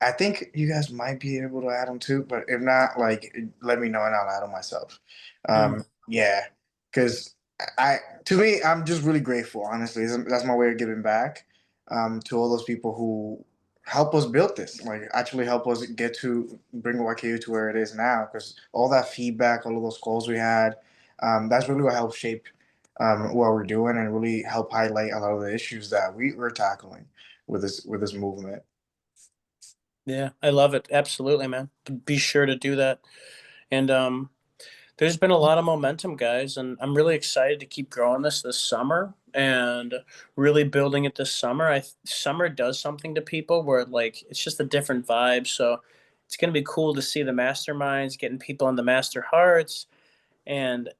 I think you guys might be able to add them too, but if not, like let me know and I'll add them myself. Mm. Yeah, because I to me, I'm just really grateful. Honestly, that's my way of giving back to all those people who help us build this, like actually help us get to bring YKU to where it is now. Because all that feedback, all of those calls we had, that's really what helped shape what we're doing and really help highlight a lot of the issues that we're tackling with this movement. Yeah, I love it. Absolutely, man. Be sure to do that. And there's been a lot of momentum, guys, and I'm really excited to keep growing this summer and really building it this summer. Summer does something to people where like it's just a different vibe. So it's gonna be cool to see the masterminds getting people in the master hearts, and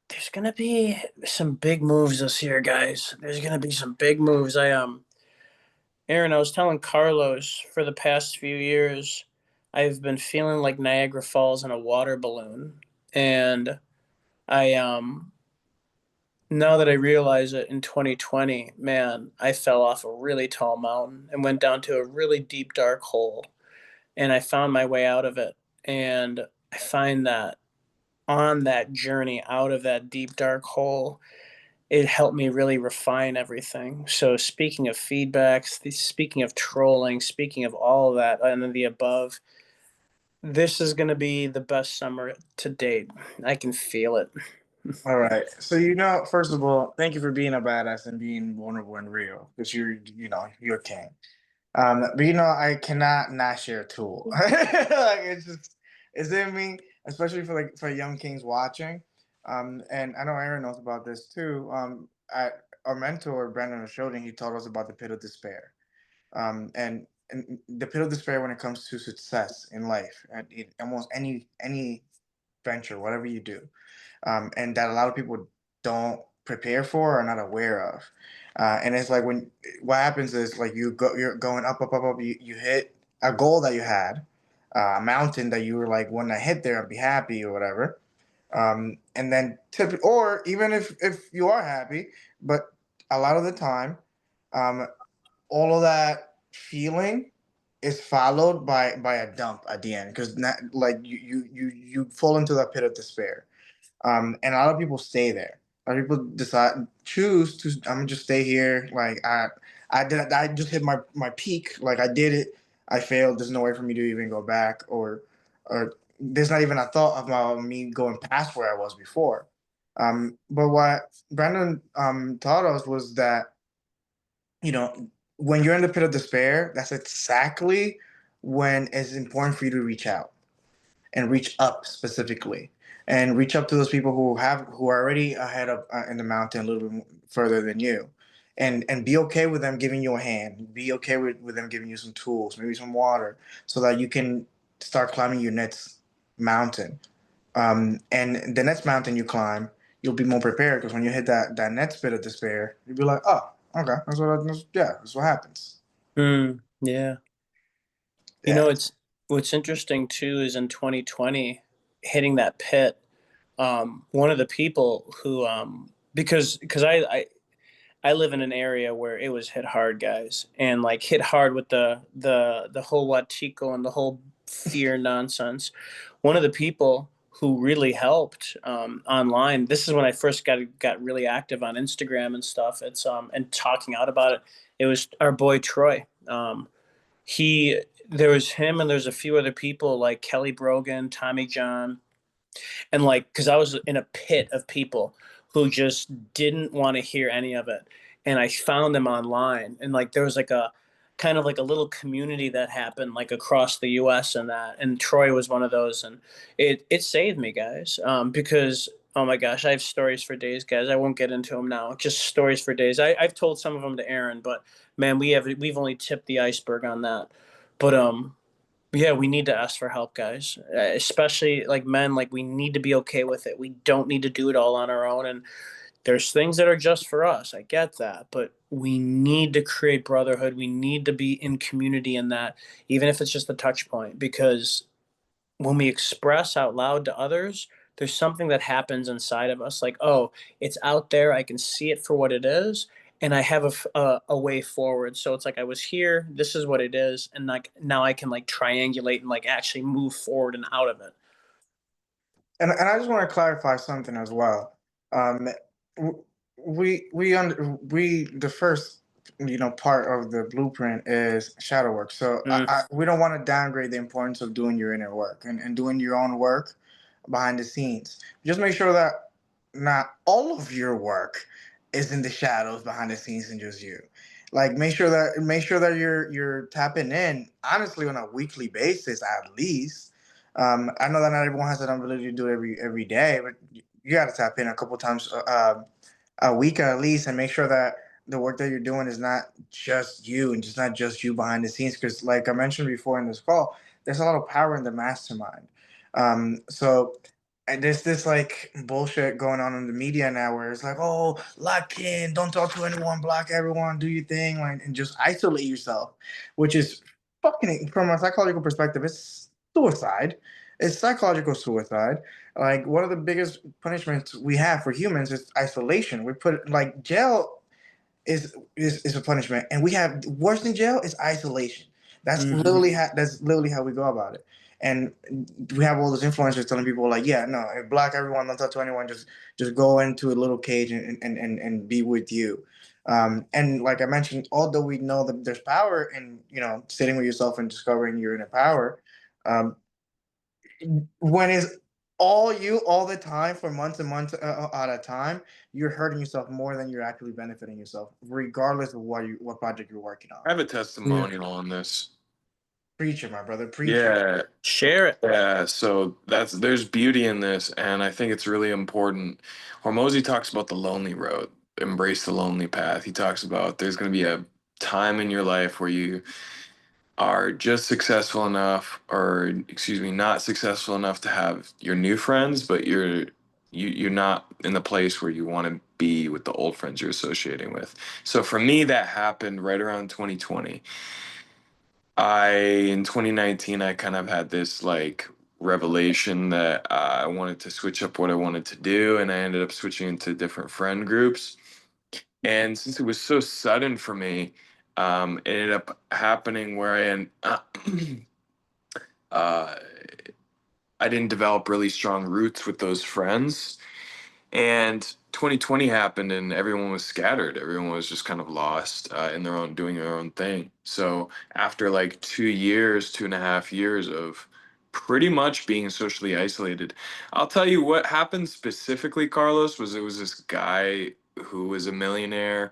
there's gonna be some big moves this year, guys. There's gonna be some big moves. Aaron, I was telling Carlos for the past few years, I've been feeling like Niagara Falls in a water balloon, and I now that I realize it in 2020, man, I fell off a really tall mountain and went down to a really deep dark hole, and I found my way out of it. And I find that on that journey out of that deep dark hole, it helped me really refine everything. So speaking of feedbacks, speaking of trolling, speaking of all of that and the above, this is going to be the best summer to date. I can feel it. All right. So first of all, thank you for being a badass and being vulnerable and real, because you're king. But I cannot not share a tool. Like it's in me, especially for young kings watching. And I know Aaron knows about this too. Our mentor Brandon O'Shoden, he taught us about the pit of despair. And the pit of despair when it comes to success in life and in almost any venture, whatever you do, and that a lot of people don't prepare for or are not aware of. And it's like when what happens is like you're going up, up, up, up. You hit a goal that you had, a mountain that you were like, when I hit there, I'd be happy or whatever. And then or even if you are happy, but a lot of the time, um, all of that feeling is followed by a dump at the end because like you fall into that pit of despair, and a lot of people stay there. A lot of people choose to. I'm gonna just stay here. Like I just hit my peak. Like I did it. I failed. There's no way for me to even go back, or there's not even a thought of me going past where I was before. But what Brandon taught us was that you know when you're in the pit of despair, that's exactly when it's important for you to reach out and reach up specifically and reach up to those people who are already ahead of in the mountain a little bit further than you, and be okay with them giving you a hand, be okay with them giving you some tools, maybe some water, so that you can start climbing your next mountain. And the next mountain you climb, you'll be more prepared because when you hit that next bit of despair, you'll be like, oh, okay, that's what happens. Yeah. You know, Yeah. it's what's interesting too is in 2020, hitting that pit, one of the people who because I live in an area where it was hit hard, guys, and like hit hard with the whole Wachiko and the whole fear nonsense. One of the people who really helped online. This is when I first got really active on Instagram and stuff. It's and talking out about it. It was our boy Troy. He there was him and there's a few other people like Kelly Brogan, Tommy John, and like because I was in a pit of people who just didn't want to hear any of it, and I found them online, and like there was like a kind of like a little community that happened like across the U.S. and that, and Troy was one of those, and it saved me, guys, because. Oh my gosh, I have stories for days, guys. I won't get into them now. Just stories for days. I've told some of them to Aaron, but man, we've only tipped the iceberg on that. But yeah, we need to ask for help, guys. Especially like men, like we need to be okay with it. We don't need to do it all on our own. And there's things that are just for us. I get that, but we need to create brotherhood. We need to be in community in that, even if it's just a touch point, because when we express out loud to others, there's something that happens inside of us like, oh, it's out there. I can see it for what it is. And I have a way forward. So it's like I was here. This is what it is, and like now I can like triangulate and like actually move forward and out of it. And I just want to clarify something as well. Um, we the first part of the blueprint is shadow work. So Mm, we don't want to downgrade the importance of doing your inner work and doing your own work behind the scenes. Just make sure that not all of your work is in the shadows behind the scenes and just you. Like make sure that you're tapping in honestly on a weekly basis at least. I know that not everyone has that ability to do it every day, but you got to tap in a couple times a week at least, and make sure that the work that you're doing is not just you and just not just you behind the scenes. Because, like I mentioned before in this call, there's a lot of power in the mastermind. So and there's this like bullshit going on in the media now where it's like, oh, lock in, don't talk to anyone, block everyone, do your thing, like, and just isolate yourself, which is fucking from a psychological perspective, it's suicide. It's psychological suicide. Like one of the biggest punishments we have for humans is isolation. We put like jail is a punishment, and we have worse than jail is isolation. hmm That's literally how we go about it. And we have all those influencers telling people like, yeah, no, block everyone, don't talk to anyone, just go into a little cage and be with you. And like I mentioned, although we know that there's power in sitting with yourself and discovering your inner power, um, when it's all you all the time for months and months at a time, you're hurting yourself more than you're actually benefiting yourself, regardless of what project you're working on. I have a Yeah. testimonial on this. Preach it, my brother. Preach it. Yeah, Share it. yeah. So there's beauty in this, and I think it's really important. Hormozy talks about the lonely road, embrace the lonely path. He talks about there's going to be a time in your life where you are just successful enough, or excuse me, not successful enough to have your new friends, but you're not in the place where you want to be with the old friends you're associating with. So for me, that happened right around 2020. In 2019, I kind of had this like revelation that I wanted to switch up what I wanted to do, and I ended up switching into different friend groups. And since it was so sudden for me, it ended up happening where uh, I didn't develop really strong roots with those friends. And 2020 happened, and everyone was scattered. Everyone was just kind of lost in their own, doing their own thing. So after like 2 years, 2.5 years of pretty much being socially isolated, I'll tell you what happened specifically, Carlos, was it was this guy who was a millionaire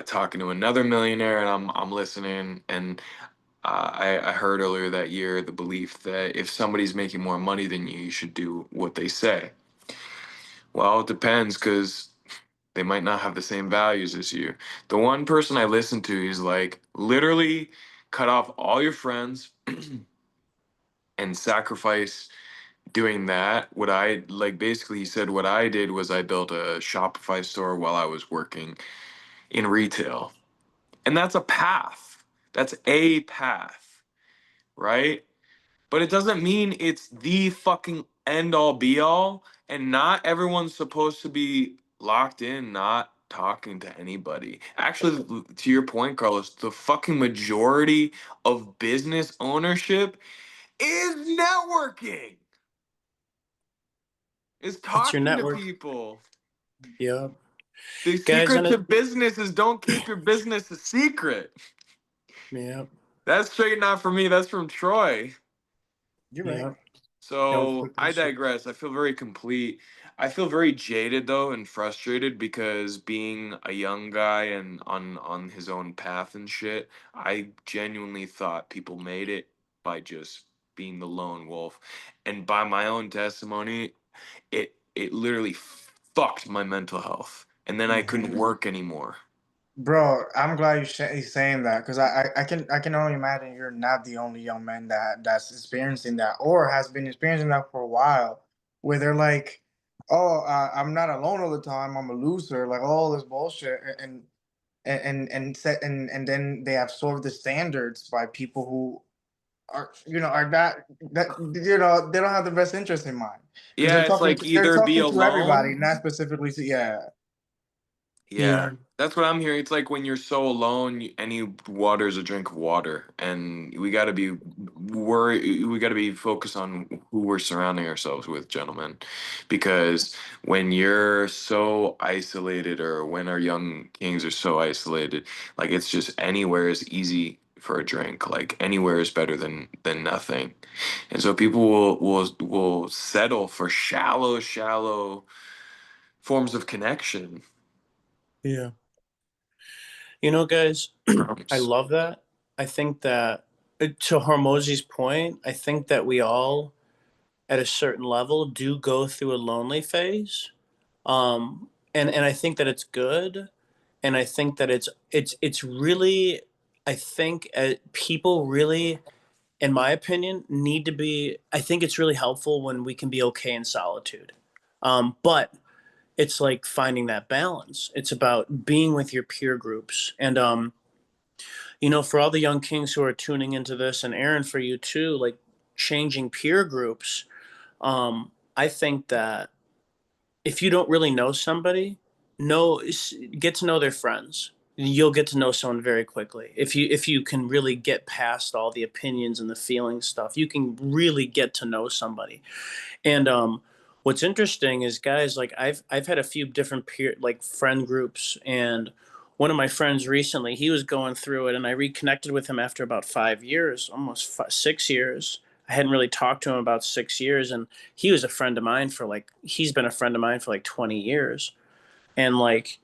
talking to another millionaire, and I'm listening, and I heard earlier that year the belief that if somebody's making more money than you should do what they say. Well, it depends because they might not have the same values as you. The one person I listened to is like literally cut off all your friends and sacrifice doing that. What I like basically he said what I did was I built a Shopify store while I was working in retail. And that's a path. That's a path, right? But it doesn't mean it's the fucking end all be all. And not everyone's supposed to be locked in, not talking to anybody. Actually, to your point, Carlos, the fucking majority of business ownership is networking, is It's your talking to network. people. Yeah. The Guys, secret and to it, business is don't keep your business a secret. yeah, That's straight not from me, that's from Troy. You're right. yeah. Don't So keep I this shit. digress. I feel very complete. I feel very jaded though and frustrated because being a young guy and on his own path and shit, I genuinely thought people made it by just being the lone wolf. And by my own testimony, it literally fucked my mental health. And then I couldn't work anymore. Bro, I'm glad you're saying that because I can only imagine you're not the only young man that's experiencing that or has been experiencing that for a while, where they're like, "Oh, I'm not alone all the time. I'm a loser." Like all this bullshit, and then they absorb the standards by people who are that they don't have the best interest in mind because Yeah, it's like they're either be talking to everybody, alone. not specifically to yeah. Yeah, Yeah. that's what I'm hearing. It's like when you're so alone, any water is a drink of water, and we got to be worried. We got to be focused on who we're surrounding ourselves with, gentlemen, because when you're so isolated, or when our young kings are so isolated, like it's just anywhere is easy for a drink. Like anywhere is better than nothing, and so people will settle for shallow forms of connection. Yeah. You know, guys, I Drums. love that. I think that to Hormozy's point, I think that we all at a certain level do go through a lonely phase. And I think that it's good. And I think that it's really, I think people really, in my opinion, need to be, I think it's really helpful when we can be okay in solitude. But it's like finding that balance. It's about being with your peer groups. And for all the young kings who are tuning into this, and Aaron, for you too, like changing peer groups, I think that if you don't really know somebody, get to know their friends. You'll get to know someone very quickly. If you can really get past all the opinions and the feeling stuff, you can really get to know somebody. And what's interesting is, guys, like I've had a few different peer like friend groups, and one of my friends recently, he was going through it, and I reconnected with him after about 5 years, almost 6 years. I hadn't really talked to him about 6 years, and he was a friend of mine for like he's been a friend of mine for like 20 years. And like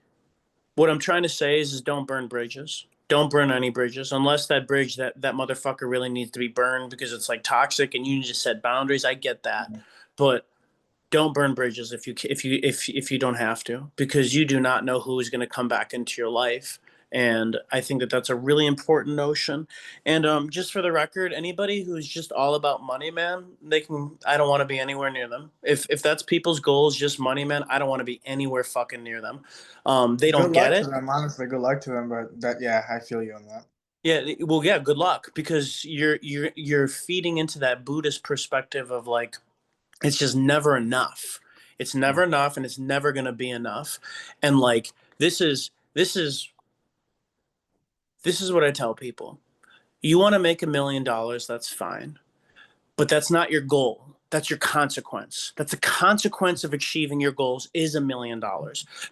what I'm trying to say is don't burn bridges. Don't burn any bridges unless that bridge that motherfucker really needs to be burned because it's like toxic and you need to set boundaries. I get that, but don't burn bridges if you don't have to, because you do not know who is going to come back into your life. And I think that that's a really important notion. And just for the record, anybody who's just all about money, man, they can. I don't want to be anywhere near them. If that's people's goals, just money, man, I don't want to be anywhere fucking near them. They Good don't get luck to it. them, honestly. Good luck to them, but that yeah, I feel you on that. Yeah, well, yeah. Good luck, because you're feeding into that Buddhist perspective of like it's just never enough. It's never enough, and it's never going to be enough. And like this is what I tell people. You want to make $1 million, that's fine. But that's not your goal. That's your consequence. That's a consequence of achieving your goals is $1 million.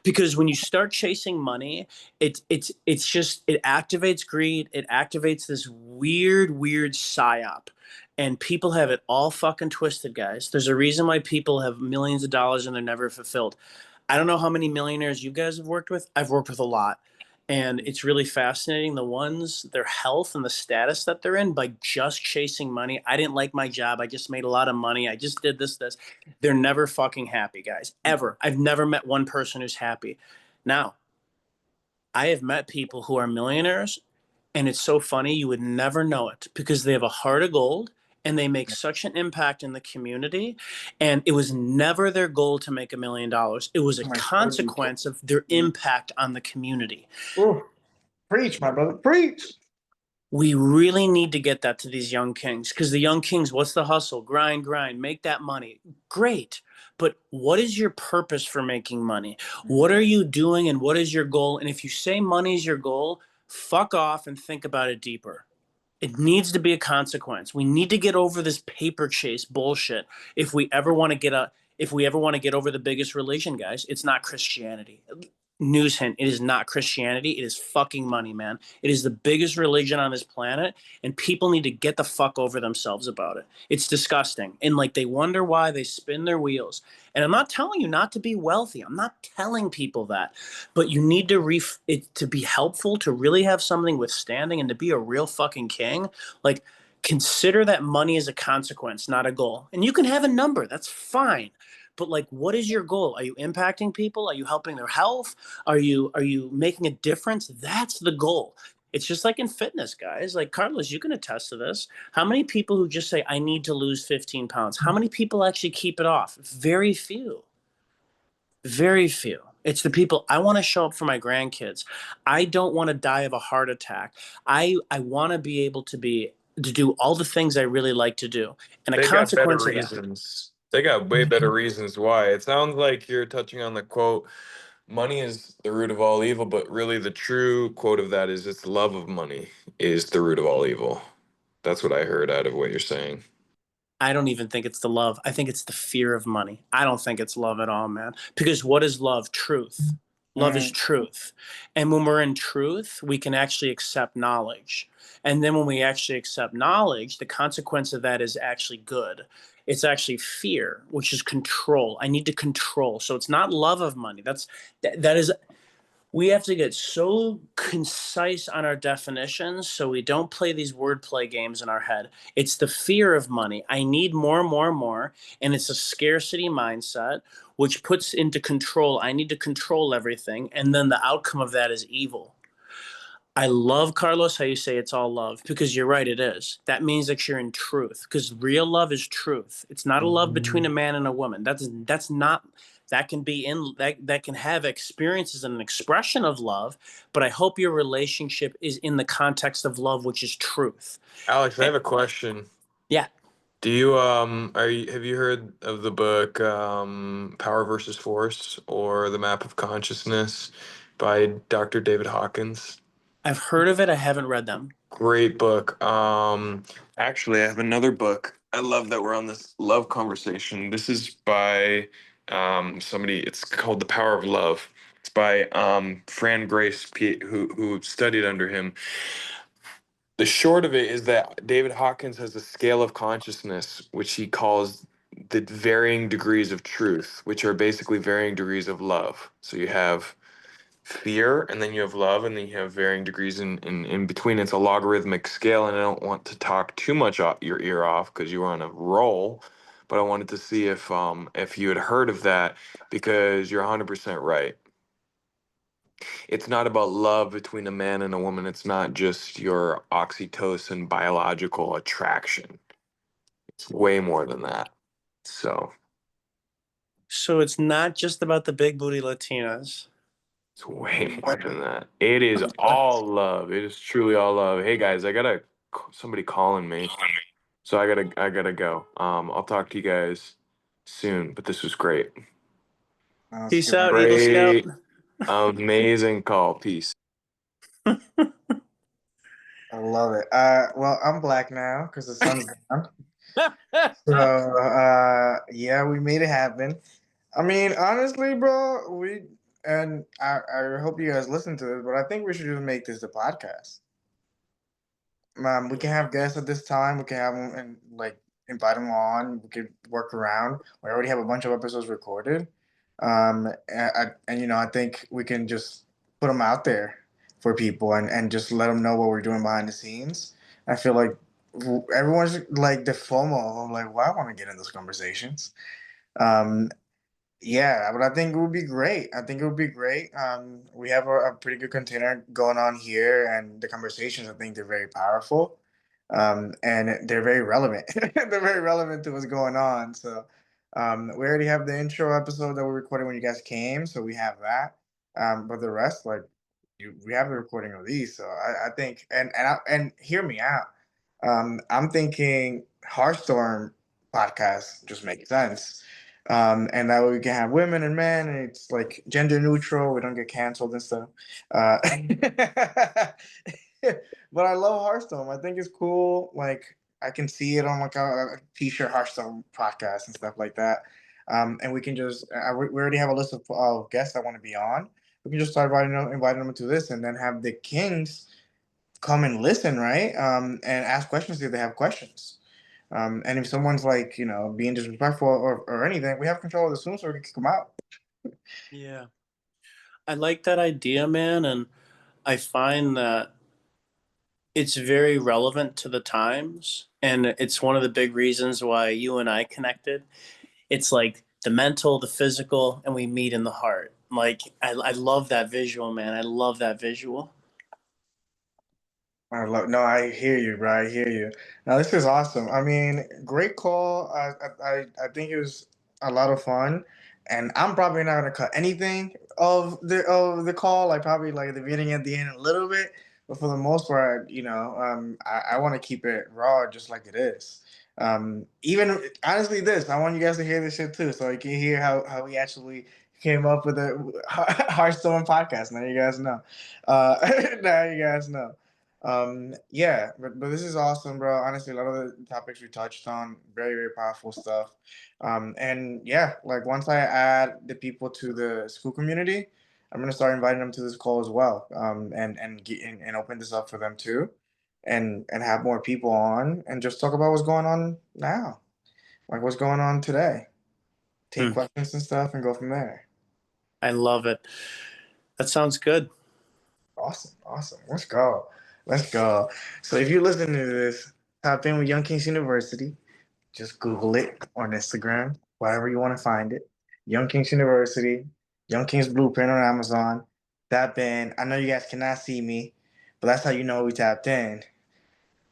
Because when you start chasing money, it's just it activates greed. It activates this weird psyop. And people have it all fucking twisted, guys. There's a reason why people have millions of dollars and they're never fulfilled. I don't know how many millionaires you guys have worked with. I've worked with a lot. And it's really fascinating the ones, their health and the status that they're in by just chasing money. I didn't like my job. I just made a lot of money. I just did this. They're never fucking happy, guys. Ever. I've never met one person who's happy. Now, I have met people who are millionaires, and it's so funny. You would never know it because they have a heart of gold and they make such an impact in the community. And it was never their goal to make $1 million. It was a Oh my God. consequence of their impact on the community. Ooh, preach, my brother, preach. We really need to get that to these young kings, because the young kings, what's the hustle? Grind, grind, make that money. Great. But what is your purpose for making money? What are you doing and what is your goal? And if you say money is your goal, fuck off and think about it deeper. It needs to be a consequence. We need to get over this paper chase bullshit. If we ever want to get a if we ever want to get over the biggest religion, guys, it's not Christianity. News hint, it is not Christianity. It is fucking money, man. It is the biggest religion on this planet, and people need to get the fuck over themselves about it. It's disgusting. And like they wonder why they spin their wheels. And I'm not telling you not to be wealthy. I'm not telling people that. But you need to it to be helpful, to really have something withstanding and to be a real fucking king. Like, consider that money is a consequence, not a goal. And you can have a number, that's fine. But like, what is your goal? Are you impacting people? Are you helping their health? Are you making a difference? That's the goal. It's just like in fitness, guys. Like Carlos, you can attest to this. How many people who just say, I need to lose 15 pounds? How many people actually keep it off? Very few. Very few. It's the people. I want to show up for my grandkids. I don't want to die of a heart attack. I want to be able to do all the things I really like to do. And a They got better consequence of that. reasons. They got way better reasons why. It sounds like you're touching on the quote, money is the root of all evil, but really the true quote of that is it's love of money is the root of all evil. That's what I heard out of what you're saying. I don't even think it's the love. I think it's the fear of money. I don't think it's love at all, man. Because what is love? Truth. Love is Mm, truth. And when we're in truth, we can actually accept knowledge. And then when we actually accept knowledge, the consequence of that is actually good. It's actually fear, which is control. I need to control. So it's not love of money. That is, we have to get so concise on our definitions so we don't play these wordplay games in our head. It's the fear of money. I need more, more, more. And it's a scarcity mindset, which puts into control. I need to control everything. And then the outcome of that is evil. I love, Carlos, how you say it's all love, because you're right, it is. That means that you're in truth, because real love is truth. It's not a love between a man and a woman. That's not, that can be in that can have experiences and an expression of love, but I hope your relationship is in the context of love, which is truth. Alex, I And have a question. yeah, Do you have you heard of the book Power versus Force or The Map of Consciousness by Dr. David Hawkins? I've heard of it. I haven't read them. Great book. Actually, I have another book. I love that we're on this love conversation. This is by somebody. It's called The Power of Love. It's by Fran Grace, who studied under him. The short of it is that David Hawkins has a scale of consciousness, which he calls the varying degrees of truth, which are basically varying degrees of love. So you have fear, and then you have love, and then you have varying degrees in between. It's a logarithmic scale, and I don't want to talk too much your ear off because you're on a roll, but I wanted to see if you had heard of that, because you're 100% right. It's not about love between a man and a woman. It's not just your oxytocin biological attraction. It's way more than that. So So it's not just about the big booty Latinas. it's way more than that. It is all love. It is truly all love. Hey guys, I got somebody calling me. So I gotta go. I'll talk to you guys soon, but this was great. that's Peace good. out, Eagle Scout. Great, amazing call. Peace. I love it. Well, I'm black now because the sun's down. So, yeah, we made it happen. I mean, honestly, bro, and I hope you guys listen to this, but I think we should just make this a podcast. We can have guests at this time. We can have them and like invite them on. We could work around. We already have a bunch of episodes recorded. And I think we can just put them out there for people and just let them know what we're doing behind the scenes. I feel like everyone's like the FOMO. I'm like, well, I want to get in those conversations. Um, yeah, but I think it would be great. I think it would be great. We have a pretty good container going on here, and the conversations, I think they're very powerful, and they're very relevant. They're very relevant to what's going on. So, we already have the intro episode that we recorded when you guys came, so we have that. But the rest, like, we have the recording of these, so I think, and hear me out. I'm thinking HeartStorm podcast just makes sense. And that way we can have women and men, and it's like gender neutral. We don't get canceled and stuff. Uh, but I love Hearthstone. I think it's cool. Like I can see it on like a t-shirt Hearthstone podcast and stuff like that. And we can just we already have a list of guests that want to be on. We can just start inviting them to this, and then have the kings come and listen, right? And ask questions if they have questions. And if someone's like, being disrespectful or anything, we have control of the Zoom so we can kick them out. Yeah. I like that idea, man, and I find that it's very relevant to the times, and it's one of the big reasons why you and I connected. It's like the mental, the physical, and we meet in the heart. Like I love that visual, man. I love that visual. No, I hear you, bro. I hear you. Now this is awesome. I mean, great call. I think it was a lot of fun, and I'm probably not gonna cut anything of the call. Like probably like the beginning at the end a little bit, but for the most part, I want to keep it raw, just like it is. Even honestly, I want you guys to hear this shit too, so you can hear how we actually came up with a Hearthstone podcast. Now you guys know. Now you guys know. Yeah, but this is awesome, bro. Honestly, a lot of the topics we touched on, very, very powerful stuff. And yeah, like once I add the people to the school community, I'm gonna start inviting them to this call as well. And open this up for them too, and have more people on and just talk about what's going on now, like what's going on today. Take Hmm. questions and stuff and go from there. I love it. That sounds good. Awesome, awesome. Let's go. Let's go. So if you're listening to this, tap in with Young Kings University. Just Google it on Instagram, wherever you want to find it. Young Kings University, Young Kings Blueprint on Amazon. Tap in. I know you guys cannot see me, but that's how you know we tapped in.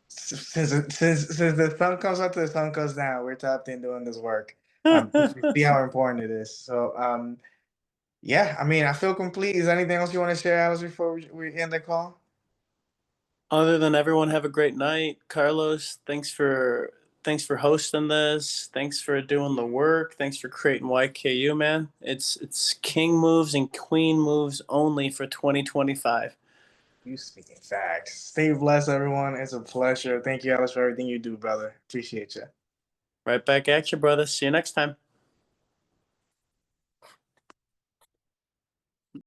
Since the sun comes up to the sun goes down, we're tapped in doing this work. See how important it is. So yeah, I mean, I feel complete. Is there anything else you want to share, Alice, before we end the call? Other than everyone have a great night. Carlos, thanks for hosting this. Thanks for doing the work. Thanks for creating YKU, man. It's king moves and queen moves only for 2025. You speaking facts. Stay blessed, everyone. It's a pleasure. Thank you, Alice, for everything you do, brother. Appreciate you. Right back at you, brother. See you next time.